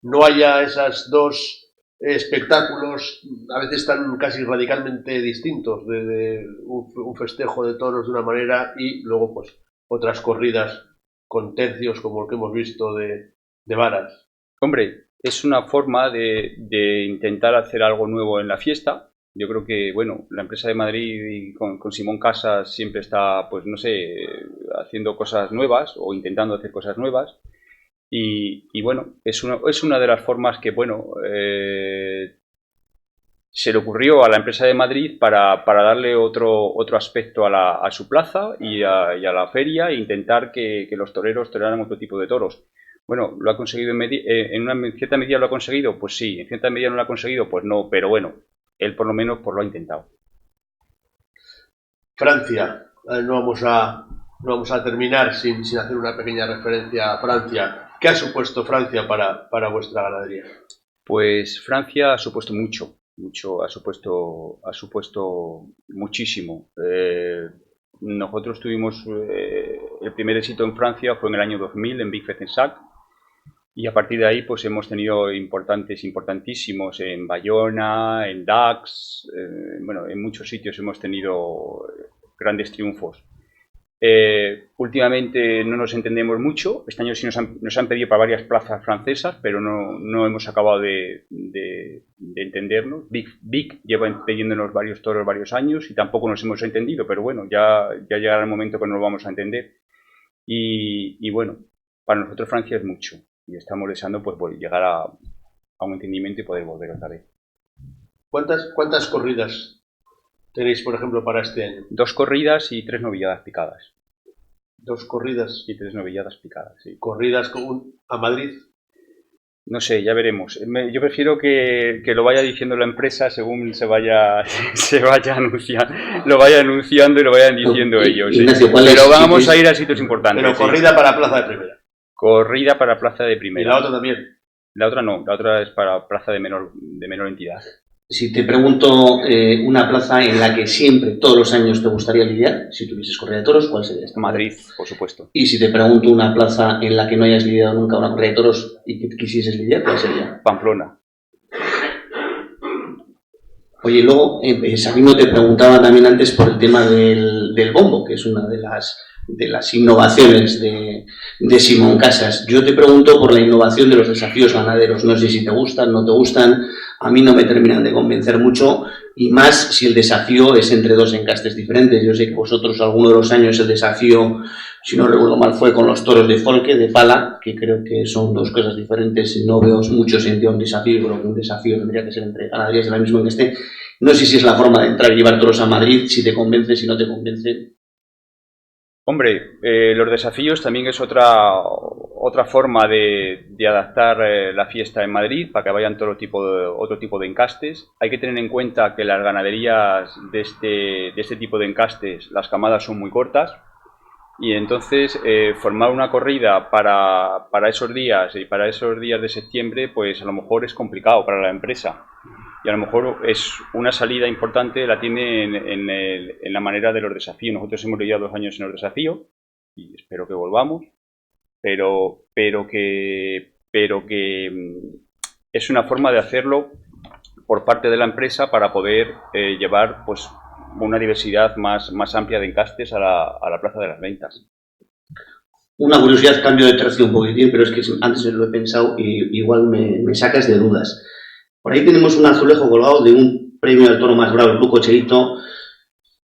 no haya esas dos espectáculos a veces tan casi radicalmente distintos de un festejo de toros de una manera y luego pues otras corridas con tercios como el que hemos visto de varas. Hombre, es una forma de intentar hacer algo nuevo en la fiesta. Yo creo que, bueno, la empresa de Madrid con Simón Casas siempre está, pues no sé, haciendo cosas nuevas o intentando hacer cosas nuevas. Y bueno, es una de las formas que, bueno, se le ocurrió a la empresa de Madrid para darle otro aspecto a su plaza y a la feria e intentar que los toreros torearan otro tipo de toros. Bueno, ¿lo ha conseguido en cierta medida lo ha conseguido? Pues sí, en cierta medida no lo ha conseguido, pues no, pero bueno, él por lo menos pues lo ha intentado. Francia, no vamos a terminar sin hacer una pequeña referencia a Francia. ¿Qué ha supuesto Francia para vuestra ganadería? Pues Francia ha supuesto mucho, ha supuesto muchísimo. Nosotros tuvimos el primer éxito en Francia fue en el año 2000 en Big Fezensac. Y a partir de ahí pues hemos tenido importantísimos en Bayona, en Dax, bueno, en muchos sitios hemos tenido grandes triunfos. Últimamente no nos entendemos mucho, este año sí nos han pedido para varias plazas francesas, pero no hemos acabado de entendernos. Big lleva pidiéndonos varios toros varios años y tampoco nos hemos entendido, pero bueno, ya llegará el momento que nos vamos a entender. Y bueno, para nosotros Francia es mucho. Y estamos deseando pues llegar a un entendimiento y poder volver otra vez. ¿Cuántas corridas tenéis, por ejemplo, para este año? 2 corridas y 3 novilladas picadas. 2 corridas y 3 novilladas picadas, sí. ¿Corridas a Madrid? No sé, ya veremos. Yo prefiero que lo vaya diciendo la empresa según se vaya anunciando, lo vaya anunciando y lo vayan diciendo ellos. Ignacio, pero vamos a ir a sitios importantes. Pero corrida para plaza de primera. Corrida para plaza de primera. ¿Y la otra también? La otra no, la otra es para plaza de menor entidad. Si te pregunto una plaza en la que siempre, todos los años te gustaría lidiar, si tuvieses corrida de toros, ¿cuál sería esta? Madrid, por supuesto. Y si te pregunto una plaza en la que no hayas lidiado nunca una corrida de toros y que quisieses lidiar, ¿cuál sería? Pamplona. Oye, luego, Sabino te preguntaba también antes por el tema del bombo, que es una de las innovaciones de Simón Casas. Yo te pregunto por la innovación de los desafíos ganaderos. No sé si te gustan, no te gustan. A mí no me terminan de convencer mucho, y más si el desafío es entre 2 encastes diferentes. Yo sé que vosotros alguno de los años el desafío, si no recuerdo mal, fue con los toros de Folke, de Pala, que creo que son 2 cosas diferentes. No veo mucho sentido a un desafío, creo que un desafío tendría que ser entre ganaderías de la misma encaste. No sé si es la forma de entrar y llevar toros a Madrid, si te convence, si no te convence. Hombre, los desafíos también es otra forma de adaptar la fiesta en Madrid para que vayan otro tipo de encastes. Hay que tener en cuenta que las ganaderías de este tipo de encastes, las camadas son muy cortas y entonces formar una corrida para esos días y para esos días de septiembre pues a lo mejor es complicado para la empresa. Y a lo mejor es una salida importante, la tiene en la manera de los desafíos. Nosotros hemos lidiado 2 años en los desafíos y espero que volvamos, pero que es una forma de hacerlo por parte de la empresa para poder llevar pues una diversidad más amplia de encastes a la plaza de las ventas. Una curiosidad, cambio de tercio un poquitín, pero es que antes lo he pensado y igual me sacas de dudas. Por ahí tenemos un azulejo colgado de un premio al toro más bravo, el Club Cocherito,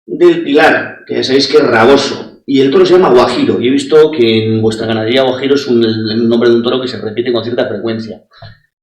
del Pilar, que ya sabéis que es raboso. Y el toro se llama Guajiro. Y he visto que en vuestra ganadería Guajiro es el nombre de un toro que se repite con cierta frecuencia.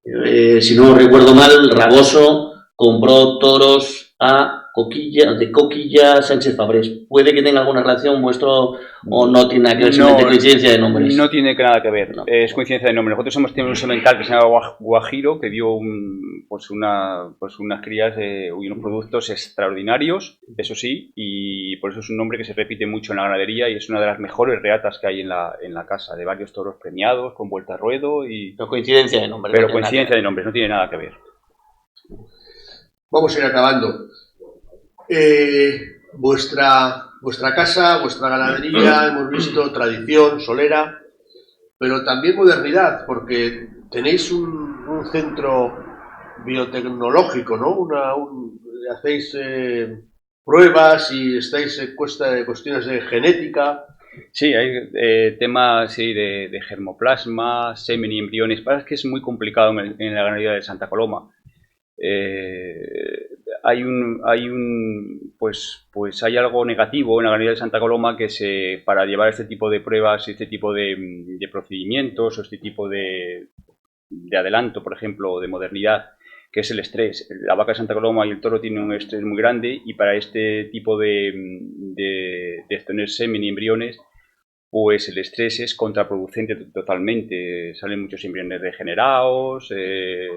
Si no recuerdo mal, Raboso compró toros a Coquilla Sánchez Fabrés. ¿Puede que tenga alguna relación vuestro o no tiene nada que ver, simplemente coincidencia de nombres? No tiene nada que ver, No. Es coincidencia de nombres. Nosotros hemos tenido un semental que se llama Guajiro, que dio unas crías y unos productos extraordinarios, eso sí, y por eso es un nombre que se repite mucho en la ganadería y es una de las mejores reatas que hay en la casa, de varios toros premiados, con vuelta a ruedo y... Pero coincidencia de nombres. Pero coincidencia de nombres, no tiene nada que ver. Vamos a ir acabando. Vuestra casa, vuestra ganadería, hemos visto tradición, solera, pero también modernidad, porque tenéis un centro biotecnológico, ¿no? Hacéis pruebas y estáis en cuestiones de genética. Sí, hay temas sí, de germoplasma, semen y embriones. Pasa que es muy complicado en la ganadería de Santa Coloma. Hay algo negativo en la ganadería de Santa Coloma que para llevar este tipo de pruebas, este tipo de procedimientos o este tipo de adelanto, por ejemplo, de modernidad, que es el estrés. La vaca de Santa Coloma y el toro tienen un estrés muy grande y para este tipo de tener semen y embriones, pues el estrés es contraproducente totalmente. Salen muchos embriones degenerados, es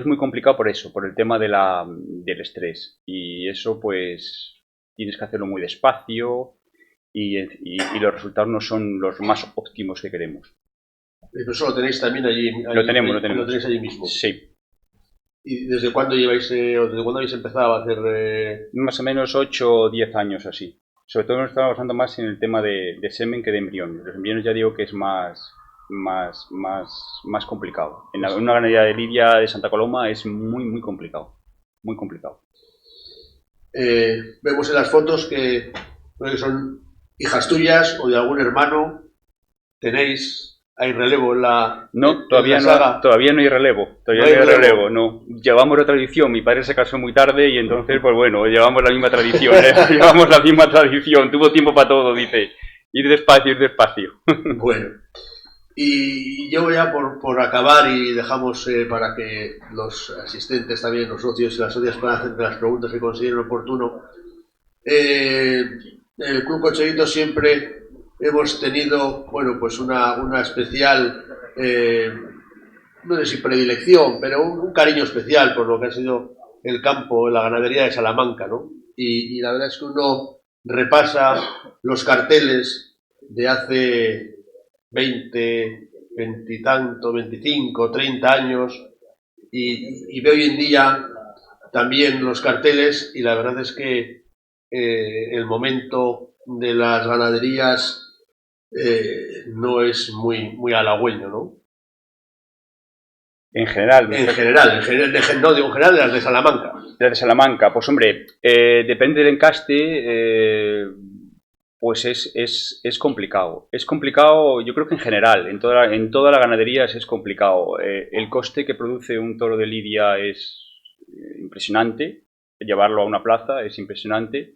muy complicado por eso, por el tema del estrés. Y eso, pues, tienes que hacerlo muy despacio y los resultados no son los más óptimos que queremos. Eso lo tenéis también allí. Lo tenemos. Lo tenéis allí mismo. Sí. ¿Y desde cuándo desde cuándo habéis empezado a hacer...? Más o menos 8 o 10 años así. Sobre todo nos estamos basando más en el tema de semen que de embriones. Los embriones ya digo que es más complicado. En una ganadería de lidia de Santa Coloma es muy complicado. Muy complicado. Vemos en las fotos que son hijas tuyas o de algún hermano. ¿Hay relevo en la No, todavía no hay relevo. No. Llevamos la tradición. Mi padre se casó muy tarde y entonces, pues bueno, llevamos la misma tradición. Tuvo tiempo para todo, dice. Ir despacio. Bueno. Y yo ya por acabar y dejamos para que los asistentes también, los socios y las socias puedan hacer las preguntas que consideren oportuno. El Club Cocherito siempre hemos tenido, bueno, pues una especial, no sé si predilección, pero un cariño especial por lo que ha sido el campo, la ganadería de Salamanca, ¿no? Y la verdad es que uno repasa los carteles de hace 20 y tanto, 25, 30 años y ve hoy en día también los carteles y la verdad es que el momento de las ganaderías no es muy halagüeño, ¿no? En general, no digo en general de las de Salamanca. Las de Salamanca, pues hombre, depende del encaste, pues es complicado. Es complicado, yo creo que en general, en toda la ganadería es complicado. El coste que produce un toro de lidia es impresionante, llevarlo a una plaza es impresionante.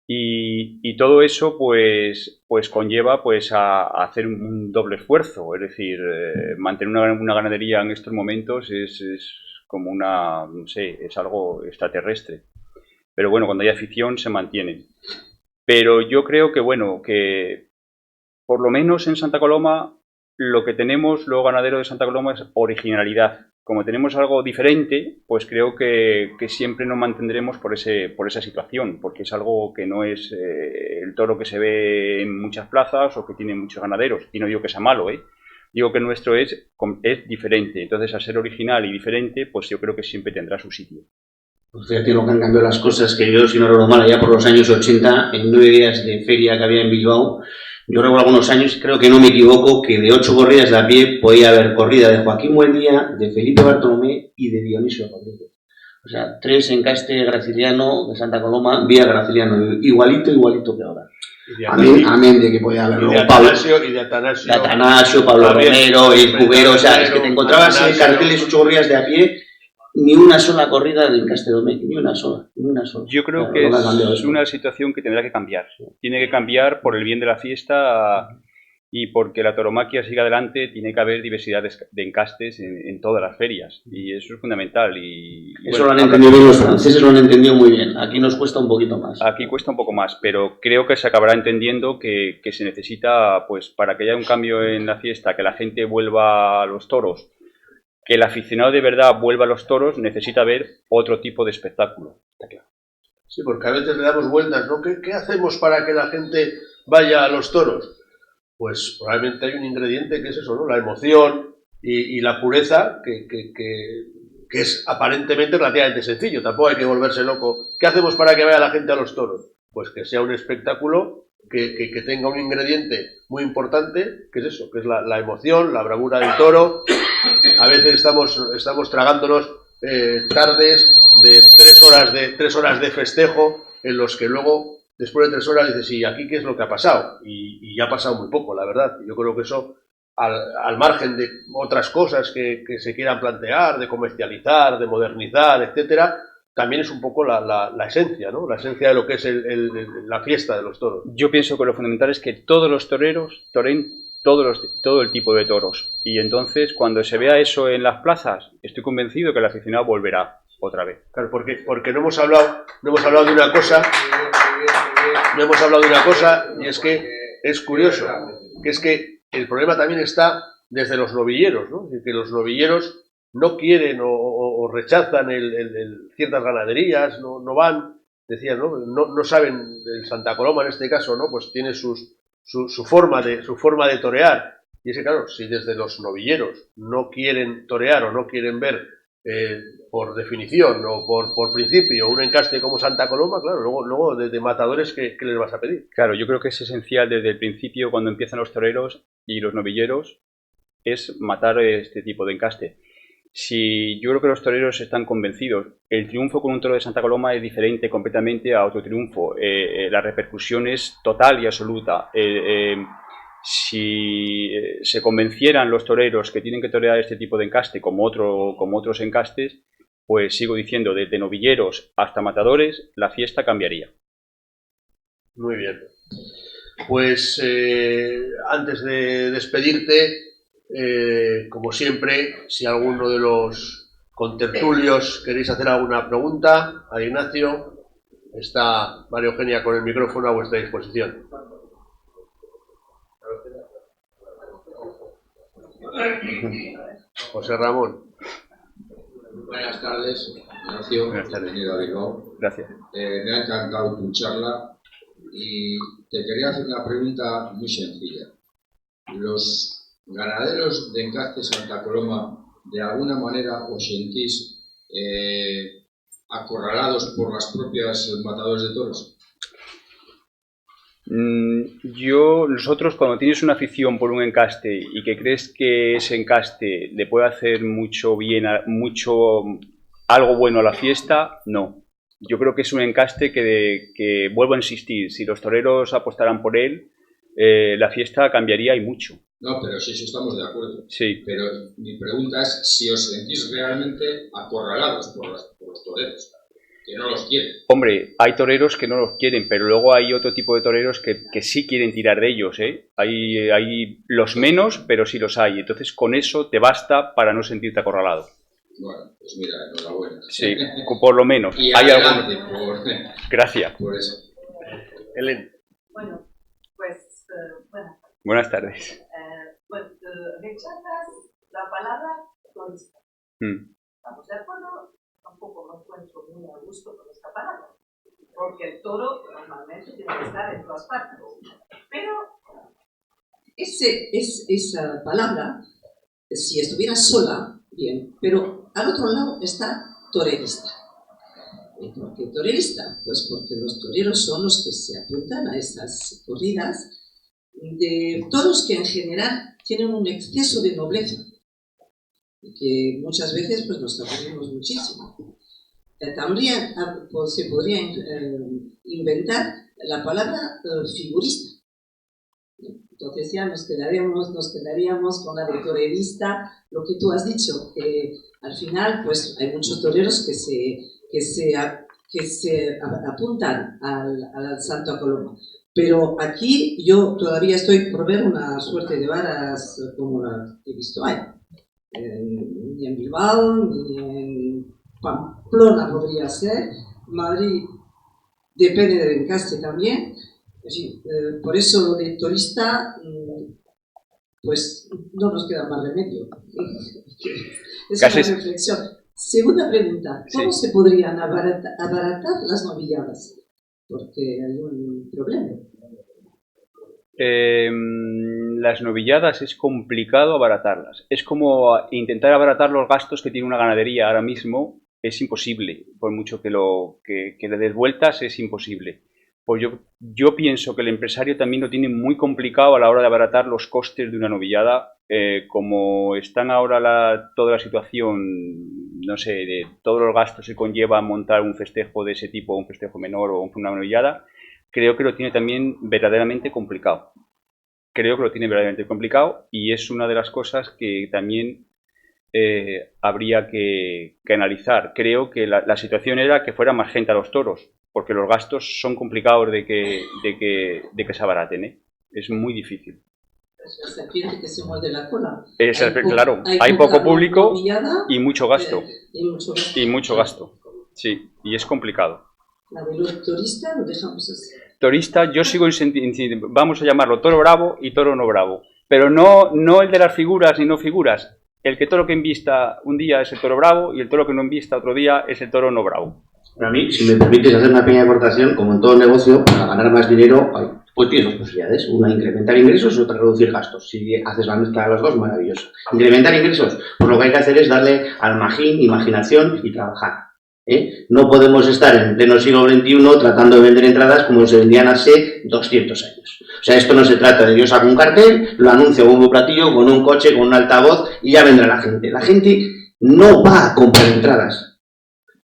Y todo eso pues conlleva pues a hacer un doble esfuerzo, es decir, mantener una ganadería en estos momentos es como no sé, es algo extraterrestre. Pero bueno, cuando hay afición se mantiene. Pero yo creo que bueno, que por lo menos en Santa Coloma lo que tenemos los ganaderos de Santa Coloma es originalidad. Como tenemos algo diferente, pues creo que siempre nos mantendremos por esa situación, porque es algo que no es el toro que se ve en muchas plazas o que tienen muchos ganaderos. Y no digo que sea malo, digo que nuestro es diferente. Entonces, al ser original y diferente, pues yo creo que siempre tendrá su sitio. Pues fíjate lo que han cambiado las cosas, que yo, si no recuerdo mal, allá por los años 80, en 9 días de feria que había en Bilbao, yo recuerdo algunos años, creo que no me equivoco, que de 8 corridas de a pie podía haber corrida de Joaquín Buendía, de Felipe Bartolomé y de Dionisio Rodríguez. O sea, 3 encaste Graciliano de Santa Coloma, vía Graciliano, igualito que ahora. Amén de que podía haberlo. De Atanasio, Pablo Romero, el Cubero, o sea, es que te encontrabas en carteles 8 corridas de a pie, ni una sola corrida del encaste doméstico, ni una sola. Yo creo que es una situación que tendrá que cambiar. Tiene que cambiar por el bien de la fiesta y porque la tauromaquia siga adelante tiene que haber diversidad de encastes en todas las ferias, y eso es fundamental. Eso lo han entendido bien los franceses, lo han entendido muy bien. Aquí nos cuesta un poquito más. Aquí cuesta un poco más, pero creo que se acabará entendiendo que se necesita, pues, para que haya un cambio en la fiesta, que la gente vuelva a los toros, que el aficionado de verdad vuelva a los toros, necesita ver otro tipo de espectáculo. Está claro. Sí, porque a veces le damos vueltas, ¿no? ¿Qué hacemos para que la gente vaya a los toros? Pues probablemente hay un ingrediente que es eso, ¿no? La emoción y la pureza, que es aparentemente relativamente sencillo. Tampoco hay que volverse loco. ¿Qué hacemos para que vaya la gente a los toros? Pues que sea un espectáculo que tenga un ingrediente muy importante, que es eso, que es la emoción, la bravura del toro. A veces estamos tragándonos tardes de 3 horas de festejo, en los que luego, después de 3 horas, dices, ¿y aquí qué es lo que ha pasado? Y ha pasado muy poco, la verdad. Yo creo que eso, al margen de otras cosas que se quieran plantear, de comercializar, de modernizar, etcétera, también es un poco la esencia, ¿no? La esencia de lo que es la fiesta de los toros. Yo pienso que lo fundamental es que todos los toreros toren todo el tipo de toros. Y entonces, cuando se vea eso en las plazas, estoy convencido que el aficionado volverá otra vez. Claro, porque no hemos hablado de una cosa, y es que es curioso, que es que el problema también está desde los novilleros, ¿no? Es decir, que los novilleros no quieren o rechazan ciertas ganaderías, no van, decían, no saben, el Santa Coloma en este caso, ¿no? Pues tiene su forma de torear. Y es que, claro, si desde los novilleros no quieren torear o no quieren ver por definición o por principio un encaste como Santa Coloma, claro, luego de matadores, ¿qué les vas a pedir? Claro, yo creo que es esencial desde el principio, cuando empiezan los toreros y los novilleros, es matar este tipo de encaste. Si yo creo que los toreros están convencidos, el triunfo con un toro de Santa Coloma es diferente completamente a otro triunfo. La repercusión es total y absoluta. Si se convencieran los toreros que tienen que torear este tipo de encaste como otros encastes, pues sigo diciendo, desde novilleros hasta matadores, la fiesta cambiaría. Muy bien. Pues antes de despedirte, como siempre, si alguno de los contertulios queréis hacer alguna pregunta a Ignacio, está María Eugenia con el micrófono a vuestra disposición. José Ramón. Buenas tardes, Ignacio. Buenas tardes. Bienvenido a Bilbao. Gracias. Me ha encantado tu charla y te quería hacer una pregunta muy sencilla. ¿Los ganaderos de encaste Santa Coloma de alguna manera os sentís acorralados por las propias matadores de toros? Nosotros, cuando tienes una afición por un encaste y que crees que ese encaste le puede hacer mucho bien, algo bueno a la fiesta, no. Yo creo que es un encaste que vuelvo a insistir, si los toreros apostaran por él, la fiesta cambiaría y mucho. No, pero sí, eso estamos de acuerdo. Sí. Pero mi pregunta es si os sentís realmente acorralados por los toreros, que no los quieren. Hombre, hay toreros que no los quieren, pero luego hay otro tipo de toreros que sí quieren tirar de ellos, ¿eh? Hay los menos, pero sí los hay. Entonces, con eso te basta para no sentirte acorralado. Bueno, pues mira, enhorabuena. Sí, por lo menos. Y hay adelante Gracias. por eso. Helen. Bueno, pues Buenas tardes. Rechazas la palabra turista. ¿Estamos de acuerdo? Tampoco me encuentro muy a gusto con esta palabra, porque el toro normalmente tiene que estar en todas partes. Pero esa palabra, si estuviera sola, bien, pero al otro lado está torerista. ¿Y por qué torerista? Pues porque los toreros son los que se apuntan a esas corridas de toros que en general tienen un exceso de nobleza y que muchas veces pues nos aburrimos muchísimo. También pues, se podría inventar la palabra figurista. Entonces ya nos quedaríamos con la de torerista, lo que tú has dicho, que al final pues hay muchos toreros que se apuntan al Santa Coloma. Pero aquí yo todavía estoy por ver una suerte de varas como la que he visto ahí. Ni en Bilbao, ni en Pamplona podría ser. Madrid depende del encaste también. Sí, por eso lo de turista, pues no nos queda más remedio. Es Casi una reflexión. Segunda pregunta, ¿cómo se podrían abaratar las novilladas? Porque hay un problema. Las novilladas es complicado abaratarlas. Es como intentar abaratar los gastos que tiene una ganadería ahora mismo. Es imposible, por mucho que le des vueltas, es imposible. Pues yo pienso que el empresario también lo tiene muy complicado a la hora de abaratar los costes de una novillada. Como están ahora toda la situación, no sé, de todos los gastos que conlleva montar un festejo de ese tipo, un festejo menor o una novillada, creo que lo tiene también verdaderamente complicado. Creo que lo tiene verdaderamente complicado y es una de las cosas que también habría que analizar. Creo que la situación era que fuera más gente a los toros, porque los gastos son complicados de que se abaraten, ¿eh? Es muy difícil. La serpiente que se muerde la cola. Claro, hay poco público y mucho gasto. Y mucho gasto, sí, y es complicado. La de los turistas lo dejamos así. Turista, yo sigo insistiendo, vamos a llamarlo toro bravo y toro no bravo, pero no el de las figuras ni no figuras. El toro que envista un día es el toro bravo y el toro que no envista otro día es el toro no bravo. Para mí, si me permites hacer una pequeña aportación, como en todo negocio, para ganar más dinero, pues tienes dos posibilidades. Una, incrementar ingresos y otra, reducir gastos. Si haces la mezcla de los dos, maravilloso. Incrementar ingresos, pues lo que hay que hacer es darle al imaginación y trabajar. No podemos estar en pleno siglo XXI tratando de vender entradas como se vendían hace 200 años. O sea, esto no se trata de yo saco un cartel, lo anuncio bombo platillo, con un coche, con un altavoz y ya vendrá la gente. La gente no va a comprar entradas.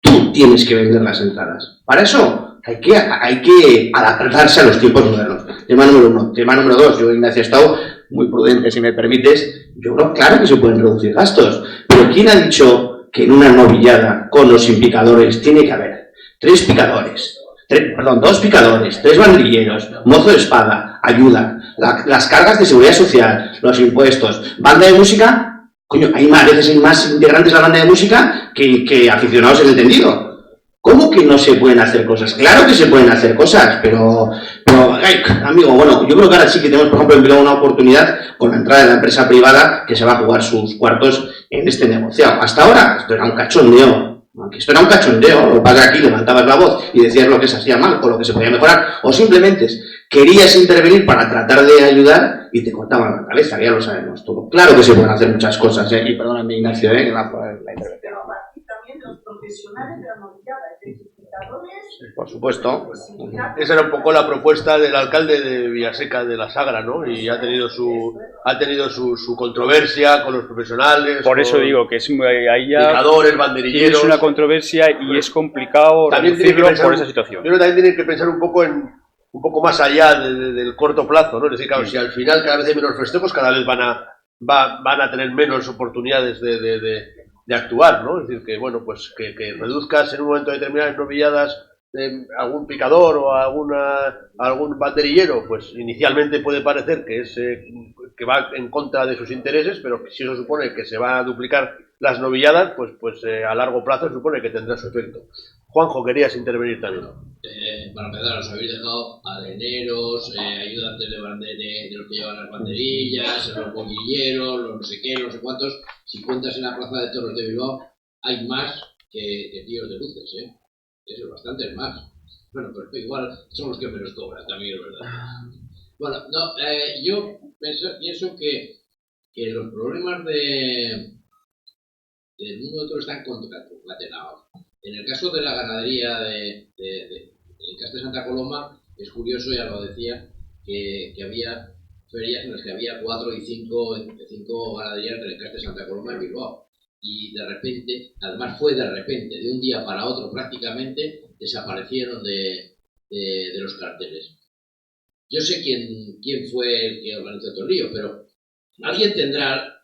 Tú tienes que vender las entradas. Para eso hay que adaptarse a los tiempos modernos. Tema número 1. Tema número 2. Yo, Ignacio, he estado muy prudente, si me permites. Yo creo, claro que se pueden reducir gastos. Pero ¿quién ha dicho que en una novillada con los sin picadores tiene que haber 2 picadores, 3 banderilleros, mozo de espada, ayuda, las cargas de seguridad social, los impuestos, banda de música? Coño, hay más integrantes de la banda de música que aficionados en el tendido. ¿Cómo que no se pueden hacer cosas? Claro que se pueden hacer cosas, pero amigo, bueno, yo creo que ahora sí que tenemos, por ejemplo, en Bilbao una oportunidad con la entrada de la empresa privada que se va a jugar sus cuartos en este negociado. Hasta ahora, esto era un cachondeo. Lo que pasa es que aquí levantabas la voz y decías lo que se hacía mal o lo que se podía mejorar, o simplemente querías intervenir para tratar de ayudar y te cortaban la cabeza, ya lo sabemos todo. Claro que se pueden hacer muchas cosas, y perdóname, Ignacio, la intervención. Y también los profesionales de la novillada, identificadores. Por supuesto. Esa era un poco la propuesta del alcalde de Villaseca de la Sagra, ¿no? Y ha tenido su controversia con los profesionales. Por eso digo que es ahí ya picadores, banderilleros. Es una controversia y es complicado reducirlo por esa situación. Pero también tienen que pensar un poco más allá del corto plazo, ¿no? Es decir, claro, si al final cada vez hay menos festejos, cada vez van a tener menos oportunidades de actuar, ¿no? Es decir, que bueno, pues que reduzcas en un momento determinado en novilladas algún picador o algún banderillero, pues inicialmente puede parecer que va en contra de sus intereses, pero si eso supone que se van a duplicar las novilladas, pues a largo plazo se supone que tendrá su efecto. Juanjo, querías intervenir también. Para empezar, os habéis dejado areneros, ayudantes de los que llevan las banderillas, los bombilleros, los no sé qué, no sé cuántos. Si cuentas en la plaza de toros de Bilbao, hay más que tíos de luces, Eso es bastante más. Bueno, pero igual son los que menos cobran, también es verdad. Bueno, no, yo pienso que los problemas del mundo de toros están concatenados. En el caso de la ganadería del Encaste de Santa Coloma, es curioso, ya lo decía, que había ferias en las que había 4 y 5 ganaderías del Encaste de Santa Coloma en Bilbao. Y de repente, además fue de repente, de un día para otro prácticamente, desaparecieron de los carteles. Yo sé quién fue el que organizó el tornillo, pero alguien tendrá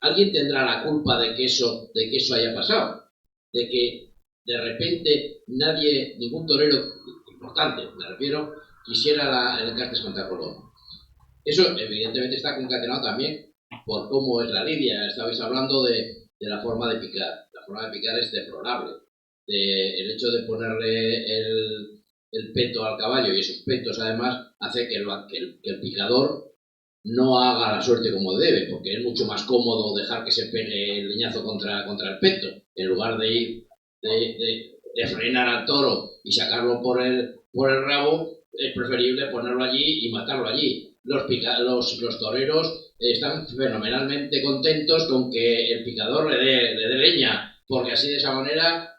la culpa de que eso haya pasado, de que de repente ningún torero importante, me refiero, quisiera el encaste Santa Coloma. Eso evidentemente está concatenado también por cómo es la lidia. Estabais hablando de la forma de picar. La forma de picar es deplorable. El hecho de ponerle el peto al caballo, y esos petos además hace que el picador no haga la suerte como debe, porque es mucho más cómodo dejar que se pegue el leñazo contra el peto, en lugar de ir de frenar al toro y sacarlo por el rabo. Es preferible ponerlo allí y matarlo allí. Los toreros están fenomenalmente contentos con que el picador le dé leña, porque así de esa manera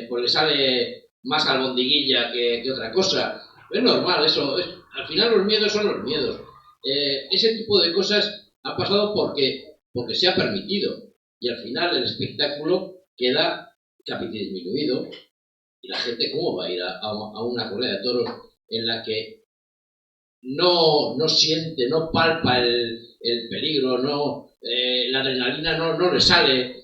pues le sale más albondiguilla que otra cosa. Es normal eso. Al final los miedos son los miedos. Ese tipo de cosas ha pasado porque se ha permitido, y al final el espectáculo queda disminuido. Y la gente, ¿cómo va a ir a una corrida de toros en la que no siente, no palpa el peligro, la adrenalina no le sale?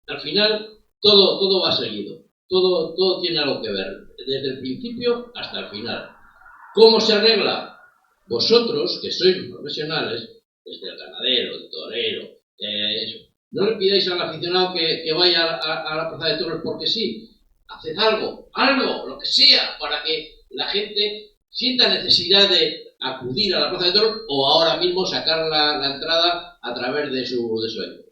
Al final todo va seguido, todo tiene algo que ver, desde el principio hasta el final. ¿Cómo se arregla? Vosotros, que sois profesionales, desde el ganadero, el torero, no le pidáis al aficionado que vaya a la plaza de toros porque sí. Haced algo, lo que sea, para que la gente sienta necesidad de acudir a la plaza de toros o ahora mismo sacar la entrada a través de su evento.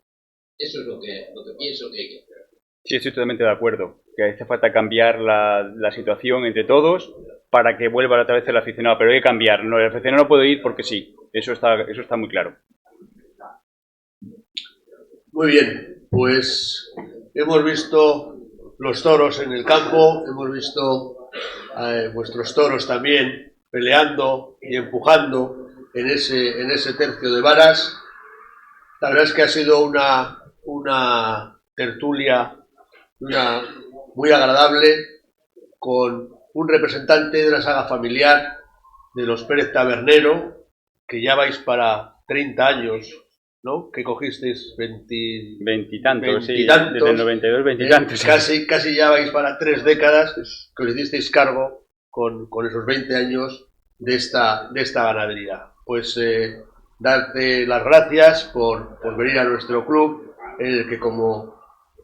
Eso es lo que pienso que hay que hacer. Sí, estoy totalmente de acuerdo. Que hace falta cambiar la situación entre todos para que vuelva otra vez el aficionado. Pero hay que cambiar. No, el aficionado no puede ir porque sí. Eso está muy claro. Muy bien, pues hemos visto los toros en el campo, hemos visto vuestros toros también peleando y empujando en ese tercio de varas. La verdad es que ha sido una tertulia muy agradable, con un representante de la saga familiar de los Pérez Tabernero, que ya vais para 30 años, ¿no? Que cogisteis veintitantos, sí, veintitantos, desde el 92, veintitantos. Casi ya vais para 3 décadas que os hicisteis cargo con esos 20 años de esta ganadería. Pues darte las gracias por venir a nuestro club, en el que, como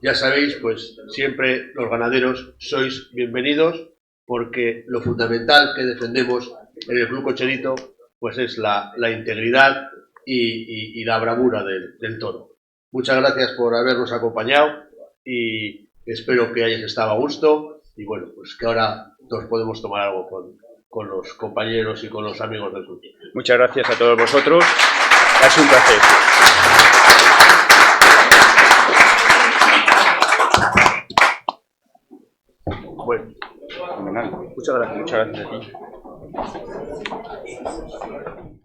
ya sabéis, pues siempre los ganaderos sois bienvenidos, porque lo fundamental que defendemos en el Club Cocherito pues es la integridad y la bravura del toro. Muchas gracias por habernos acompañado y espero que hayáis estado a gusto, y bueno, pues que ahora nos podemos tomar algo con los compañeros y con los amigos del club. Muchas gracias a todos vosotros. Ha sido un placer. Bueno, Fenomenal. muchas gracias. Muchas gracias a ti.